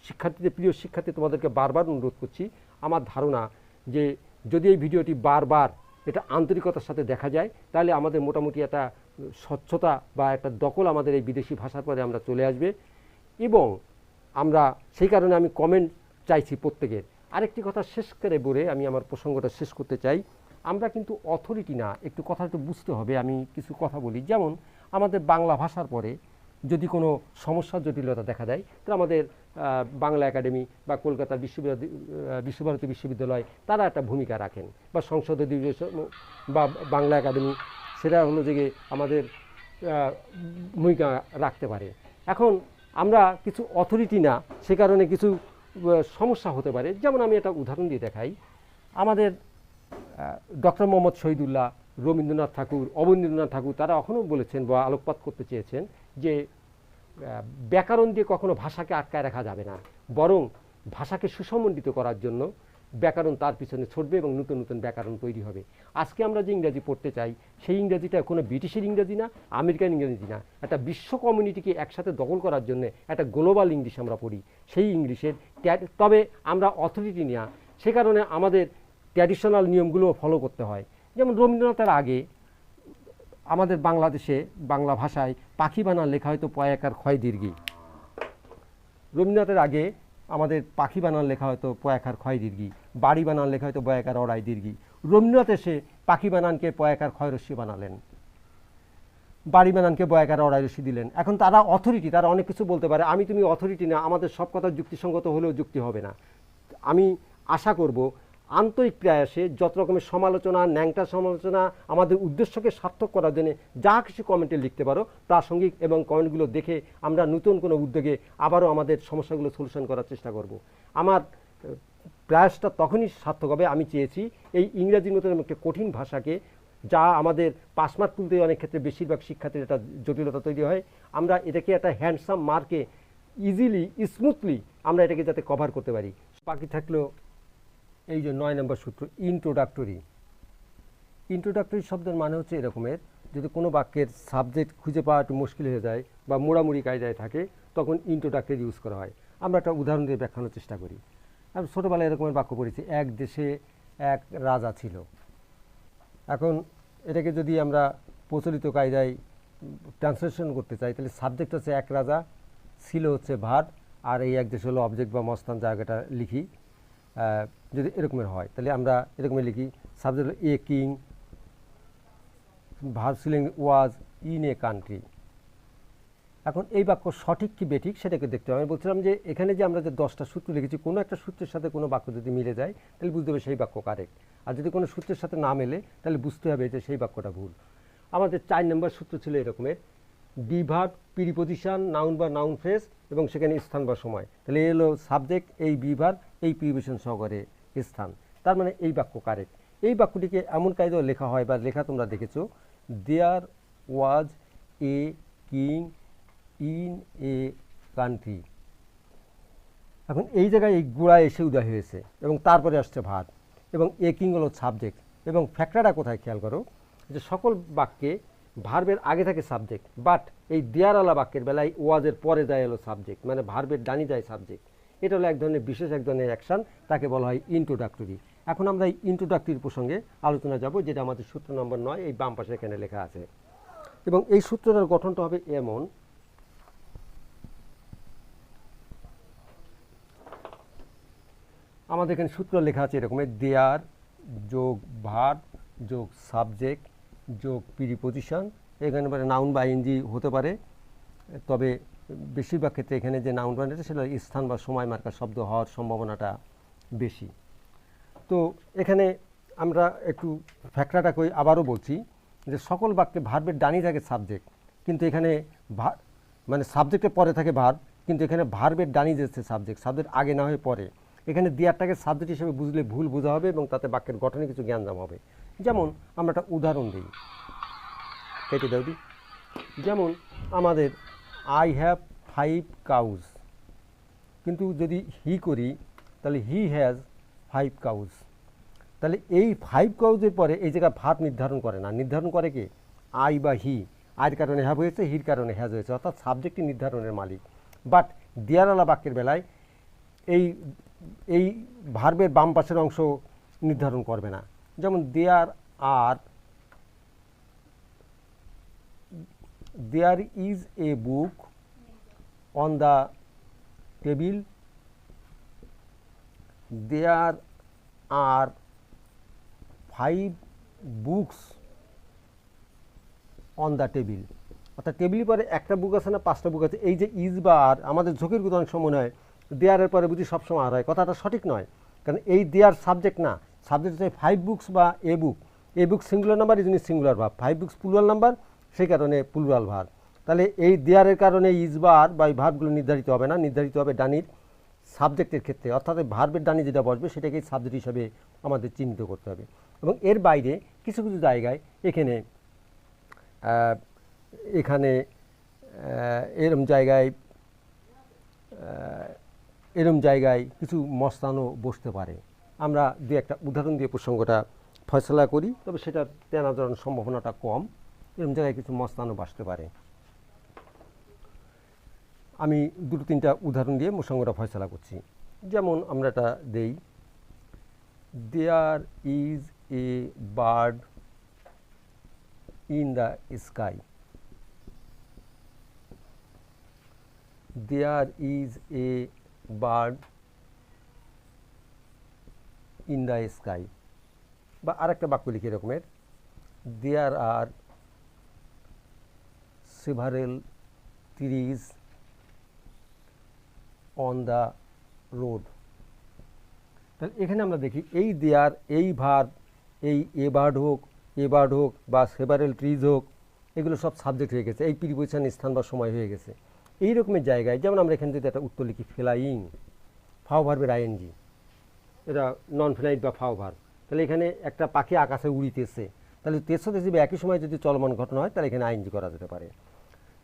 শিক্ষার্থীদের, প্রিয় শিক্ষার্থী, তোমাদেরকে বারবার অনুরোধ করছি, আমার ধারণা যে যদি এই ভিডিওটি বারবার এটা আন্তরিকতার সাথে দেখা যায় তাহলে আমাদের মোটামুটি একটা স্বচ্ছতা বা একটা দখল আমাদের এই বিদেশি ভাষার পরে আমরা চলে আসবে, এবং আমরা সেই কারণে আমি কমেন্ট চাইছি প্রত্যেকের। আরেকটি কথা শেষ করে বলে আমি আমার প্রসঙ্গটা শেষ করতে চাই। আমরা কিন্তু অথরিটি না, একটু কথা একটু বুঝতে হবে। আমি কিছু কথা বলি, যেমন আমাদের বাংলা ভাষার পরে যদি কোনো সমস্যার জটিলতা দেখা দেয় তাহলে আমাদের বাংলা একাডেমি বা কলকাতার বিশ্বভারতী বিশ্ববিদ্যালয় তারা একটা ভূমিকা রাখেন, বা সংসদ অধিবেশন বা বাংলা একাডেমি, সেটা হলো যে আমাদের ভূমিকা রাখতে পারে। এখন আমরা কিছু অথরিটি না, সে কারণে কিছু সমস্যা হতে পারে। যেমন আমি একটা উদাহরণ দিয়ে দেখাই। আমাদের ডক্টর মোহাম্মদ শহীদুল্লাহ, রবীন্দ্রনাথ ঠাকুর, অবনীন্দ্রনাথ ঠাকুর তারা এখনও বলেছেন বা আলোকপাত করতে চেয়েছেন যে ব্যাকরণ দিয়ে কখনো ভাষাকে আটকায় রাখা যাবে না, বরং ভাষাকে সুসমন্ডিত করার জন্য ব্যাকরণ তার পিছনে ছড়বে এবং নতুন নতুন ব্যাকরণ তৈরি হবে। আজকে আমরা যে ইংরাজি পড়তে চাই সেই ইংরাজিটা কোনো ব্রিটিশের ইংরাজি না, আমেরিকান ইংরাজি না, একটা বিশ্ব কমিউনিটিকে একসাথে দখল করার জন্য একটা গ্লোবাল ইংলিশ আমরা পড়ি। সেই ইংলিশের তবে আমরা অথরিটি নেওয়া, সে কারণে আমাদের ট্র্যাডিশনাল নিয়মগুলো ফলো করতে হয়। যেমন রবীন্দ্রনাথের আগে আমাদের বাংলাদেশে বাংলা ভাষায় পাখি বানান লেখা হয়তো পয়াকার ক্ষয় দীর্ঘী। রবীন্দ্রনাথের আগে আমাদের পাখি বানান লেখা হয়তো পয়াকার ক্ষয় দীর্ঘী, বাড়ি বানান লেখা হয়তো বয়াকার অড়াই দীর্ঘী। রবীন্দ্রনাথ এসে পাখি বানানকে পয়াকার ক্ষয়রস্যি বানালেন, বাড়ি বানানকে বয়াকার অড়াই রস্যি দিলেন। এখন তারা অথরিটি, তারা অনেক কিছু বলতে পারে, আমি তুমি অথরিটি না, আমাদের সব কথা যুক্তিসঙ্গত হলেও যুক্তি হবে না। আমি আশা করব আন্তরিক প্রয়াসে যত রকমের সমালোচনা, ন্যাংটা সমালোচনা, আমাদের উদ্দেশ্যকে সার্থক করার জন্য যা কিছু কমেন্টে লিখতে পারো প্রাসঙ্গিক, এবং কমেন্টগুলো দেখে আমরা নতুন কোনো উদ্যোগে আবারও আমাদের সমস্যাগুলো সলিউশন করার চেষ্টা করব। আমার প্রয়াসটা তখনই সার্থক হবে, আমি চেয়েছি এই ইংরাজির মতন একটা কঠিন ভাষাকে যা আমাদের পাস মার্ক তুলতে অনেক ক্ষেত্রে বেশিরভাগ শিক্ষার্থীর একটা জটিলতা তৈরি হয়। আমরা এটাকে একটা হ্যান্ডসাম মার্কে ইজিলি স্মুথলি আমরা এটাকে যাতে কভার করতে পারি। বাকি থাকলো এই যে 9 নম্বর সূত্র, ইন্ট্রোডাক্টরি। ইন্ট্রোডাক্টরি শব্দের মানে হচ্ছে এরকমের, যদি কোনো বাক্যের সাবজেক্ট খুঁজে পাওয়া একটু মুশকিল হয়ে যায় বা মোড়ামুড়ি কায়দায় থাকে, তখন ইন্ট্রোডাক্টরি ইউজ করা হয়। আমরা একটা উদাহরণ দিয়ে ব্যাখ্যানোর চেষ্টা করি। আমি ছোটোবেলায় এরকমের বাক্য পড়েছি, এক দেশে এক রাজা ছিল। এখন এটাকে যদি আমরা প্রচলিত কায়দায় ট্রান্সলেশন করতে চাই, তাহলে সাবজেক্ট হচ্ছে এক রাজা, ছিল হচ্ছে ভার্ব, আর এই এক দেশ হলো অবজেক্ট বা মস্তান, জায়গাটা লিখি। যদি এরকমের হয় তাহলে আমরা এরকমের লিখি, সাবজেক্ট হলো এ কিং, ভার্ব ছিল ওয়াজ ইন এ কান্ট্রি। এখন এই বাক্য সঠিক কি বেঠিক সেটাকে দেখতে হবে। আমি বলছিলাম যে এখানে যে আমরা যে 10টা সূত্র লিখেছি, কোনো একটা সূত্রের সাথে কোনো বাক্য যদি মিলে যায় তাহলে বুঝতে হবে সেই বাক্য কারেক্ট, আর যদি কোনো সূত্রের সাথে না মেলে তাহলে বুঝতে হবে যে সেই বাক্যটা ভুল। আমাদের 4 নম্বর সূত্র ছিল এরকমের, বি ভার্ব, প্রিপোজিশন, নাউন বা নাউন ফ্রেজ এবং সেখানে স্থান বা সময়। তাহলে এই হলো সাবজেক্ট, এই বি ভার্ব, এই প্রিপোজিশন সহকারে স্থান, তার মানে এই বাক্য কারেক্ট। এই বাক্যটিকে এমন কায়দায় লেখা হয় বা লেখা তোমরা দেখেছো, there was a king in a country. এখন এই জায়গায় এই গোড়া এসে উদয় হয়েছে এবং তারপরে আসছে ভার্ব, এবং এ কিং হলো সাবজেক্ট। এবং ফ্যাক্টরটা কোথায় খেয়াল করো, যে সকল বাক্যে ভার্বের আগে থাকে সাবজেক্ট, বাট এই দেয়ারওয়ালা বাক্যের বেলায় ওয়াজের পরে যায় হলো সাবজেক্ট, মানে ভার্বের ডানি যায় সাবজেক্ট। এটা হলো এক ধরনের বিশেষ এক ধরনের অ্যাকশন, তাকে বলা হয় ইন্ট্রোডাক্টরি। এখন আমরা এই ইন্ট্রোডাক্টরির প্রসঙ্গে আলোচনা যাব, যেটা আমাদের সূত্র নম্বর 9, এই বাম পাশে এখানে লেখা আছে। এবং এই সূত্রটার গঠনটা হবে এমন, আমাদের এখানে সূত্র লেখা আছে এরকম, দেয়ার যোগ ভার্ব যোগ সাবজেক্ট যোগ প্রিপোজিশন। এখানে নাউন বা আইএনজি হতে পারে, তবে বেশিরভাগ ক্ষেত্রে এখানে যে নাউন বানাতে সেটা স্থান বা সময় মার্কা শব্দ হওয়ার সম্ভাবনাটা বেশি। তো এখানে আমরা একটু ফ্যাক্টরটা আবারও বলছি, যে সকল বাক্যে ভার্বের ডানি থাকে সাবজেক্ট, কিন্তু এখানে মানে সাবজেক্টের পরে থাকে ভার্ব, কিন্তু এখানে ভার্বের ডানি যাচ্ছে সাবজেক্ট, সাবজেক্ট আগে না হয়ে পরে। এখানে দেয়ারটাকে সাবজেক্ট হিসেবে বুঝলে ভুল বোঝা হবে এবং তাতে বাক্যের গঠনে কিছু জ্ঞানজাম হবে। যেমন আমরা একটা উদাহরণ দিই, কেটে দাও দি। যেমন আমাদের আই হ্যাভ 5 কাউজ, কিন্তু যদি হি করি তাহলে হি হ্যাজ 5 কাউজ। তাহলে এই 5 কাউজের পরে এই জায়গায় ভার্ব নির্ধারণ করে না, নির্ধারণ করে কে? আই বা হি। আয়ের কারণে হ্যাভ হয়েছে, হির কারণে হ্যাজ হয়েছে, অর্থাৎ সাবজেক্টই নির্ধারণের মালিক। বাট দেয়ারওয়ালা বাক্যের বেলায় এই ভার্বের বাম পাশের অংশ নির্ধারণ করবে না। যেমন there is a book on the table, there are 5 books on the table. অর্থাৎ টেবিলের পরে একটা বুক আছে না, 5টা বুক আছে। এই যে ইজ বা আর, আমাদের ঝোঁকের কথা অনেক সময় হয় দেয়ারের পরে বুঝি সবসময় আর হয়, কথাটা সঠিক নয়, কারণ এই দেয়ার সাবজেক্ট না, সাবজেক্ট হচ্ছে 5 বুকস বা এ বুক। এ বুক সিঙ্গুলার নাম্বার, এই জন্য singular verb, 5 books plural number, সেই কারণে প্লুরাল ভার্ব। তাহলে এই দেয়ারের কারণে ইজ বা আর বা এই ভার্বগুলো নির্ধারিত হবে না, নির্ধারিত হবে ডানির সাবজেক্টের ক্ষেত্রে, অর্থাৎ ভার্বের ডানি যেটা বসবে সেটাকেই সাবজেক্ট হিসাবে আমাদের চিহ্নিত করতে হবে। এবং এর বাইরে কিছু কিছু জায়গায় এখানে এরম জায়গায় কিছু মস্তানও বসতে পারে। আমরা দু একটা উদাহরণ দিয়ে প্রসঙ্গটা ফয়সলা করি, তবে সেটার তেনা জড়ানোর সম্ভাবনাটা কম। এরম জায়গায় কিছু মস্তানও বসতে পারে। আমি 2-3টা উদাহরণ দিয়ে প্রসঙ্গটা ফয়সলা করছি। যেমন আমরা এটা দেই, there is a bird in the sky. There is a bird in the sky। বা আরেকটা বাক্য লিখি এরকমের, there are several trees on the road। তাহলে এখানে আমরা দেখি এই দেয়ার, এই ভার্ব, এই এ বার্ড হোক বা সেভারেল ট্রিজ হোক, এগুলো সব সাবজেক্ট হয়ে গেছে, এই প্রিপোজিশন স্থান বা সময় হয়ে গেছে। এই রকমের জায়গায় যেমন আমরা এখানে যদি একটা উত্তর লিখি ফ্লাইং, ফাও ভার্বের আইএনজি, এটা নন ফ্লাইট বা ফাও ভার্ব, তাহলে এখানে একটা পাখি আকাশে উড়িতেছে, তাহলে 63 জিবি একই সময় যদি চলমান ঘটনা হয় তাহলে এখানে আইএনজি করা যেতে পারে।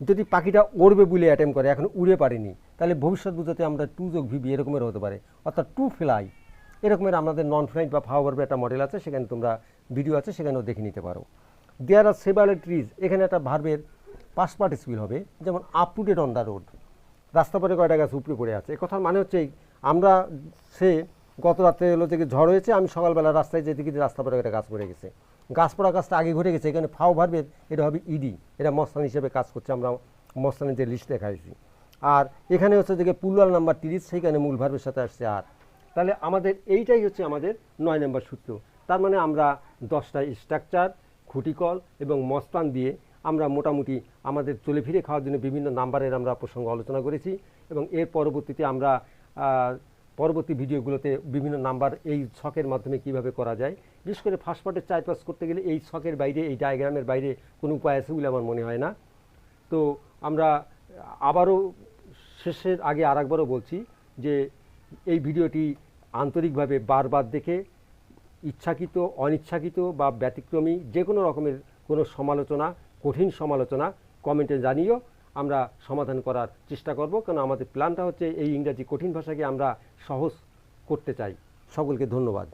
যদি পাখিটা উড়বে বলে অ্যাটেম্প করে, এখন উড়ে পারেনি, তাহলে ভবিষ্যৎ বুঝাতে আমরা 2+VB এরকমের হতে পারে, অর্থাৎ টু ফ্লাই এরকমের আমাদের নন ফ্লাইট বা ফাওয়ার একটা মডেল আছে, সেখানে তোমরা ভিডিও আছে, সেখানেও দেখে নিতে পারো। দেয়ার আর সেভারাল ট্রিজ, এখানে একটা ভার্বের পাস্ট পার্টিসিপল হবে, যেমন up to date on the road, রাস্তা পরে কয়টা গাছ উপরে পড়ে আছে। এ কথার মানে হচ্ছে আমরা সে গত রাত্রে হলো থেকে ঝড় হয়েছে, আমি সকালবেলা রাস্তায় যেতে গিয়ে রাস্তা পরে একটা গাছ পড়ে গেছে, গাছ পড়া গাছটা আগে ঘটে গেছে, এখানে ফাও ভার্বের এটা হবে ইডি, এটা মস্তান হিসেবে কাজ করছে, আমরা মস্তানের যে লিস্ট দেখাইছি। আর এখানে হচ্ছে যে প্লুরাল নাম্বার 30, সেইখানে মূল ভার্বের সাথে আসছে আর। তাহলে আমাদের এইটাই হচ্ছে আমাদের 9 নম্বর সূত্র। তার মানে আমরা 10টা স্ট্রাকচার, খুঁটিকল এবং মস্তান দিয়ে আমরা মোটামুটি আমাদের চলে ফিরে খাওয়ার জন্য বিভিন্ন নাম্বারের আমরা প্রসঙ্গ আলোচনা করেছি, এবং এর পরবর্তীতে আমরা পরবর্তী ভিডিওগুলোতে বিভিন্ন নাম্বার এই ছকের মাধ্যমে কিভাবে করা যায়, বিশেষ করে ফার্স্ট পার্টের 4-5 করতে গেলে এই ছকের বাইরে, এই ডায়াগ্রামের বাইরে কোনো উপায় আছে বলে আমার মনে হয় না। তো আমরা আবারও শেষের আগে আরেকবারও বলছি যে এই ভিডিওটি আন্তরিকভাবে বারবার দেখে ইচ্ছাকৃত, অনিচ্ছাকৃত বা ব্যতিক্রমী যে কোনো রকমের কোনো সমালোচনা, কঠিন সমালোচনা কমেন্টে জানিও, আমরা সমাধান করার চেষ্টা করব, কারণ আমাদের প্ল্যানটা হচ্ছে এই ইংরাজি কঠিন ভাষাকে আমরা সহজ করতে চাই। সকলকে ধন্যবাদ।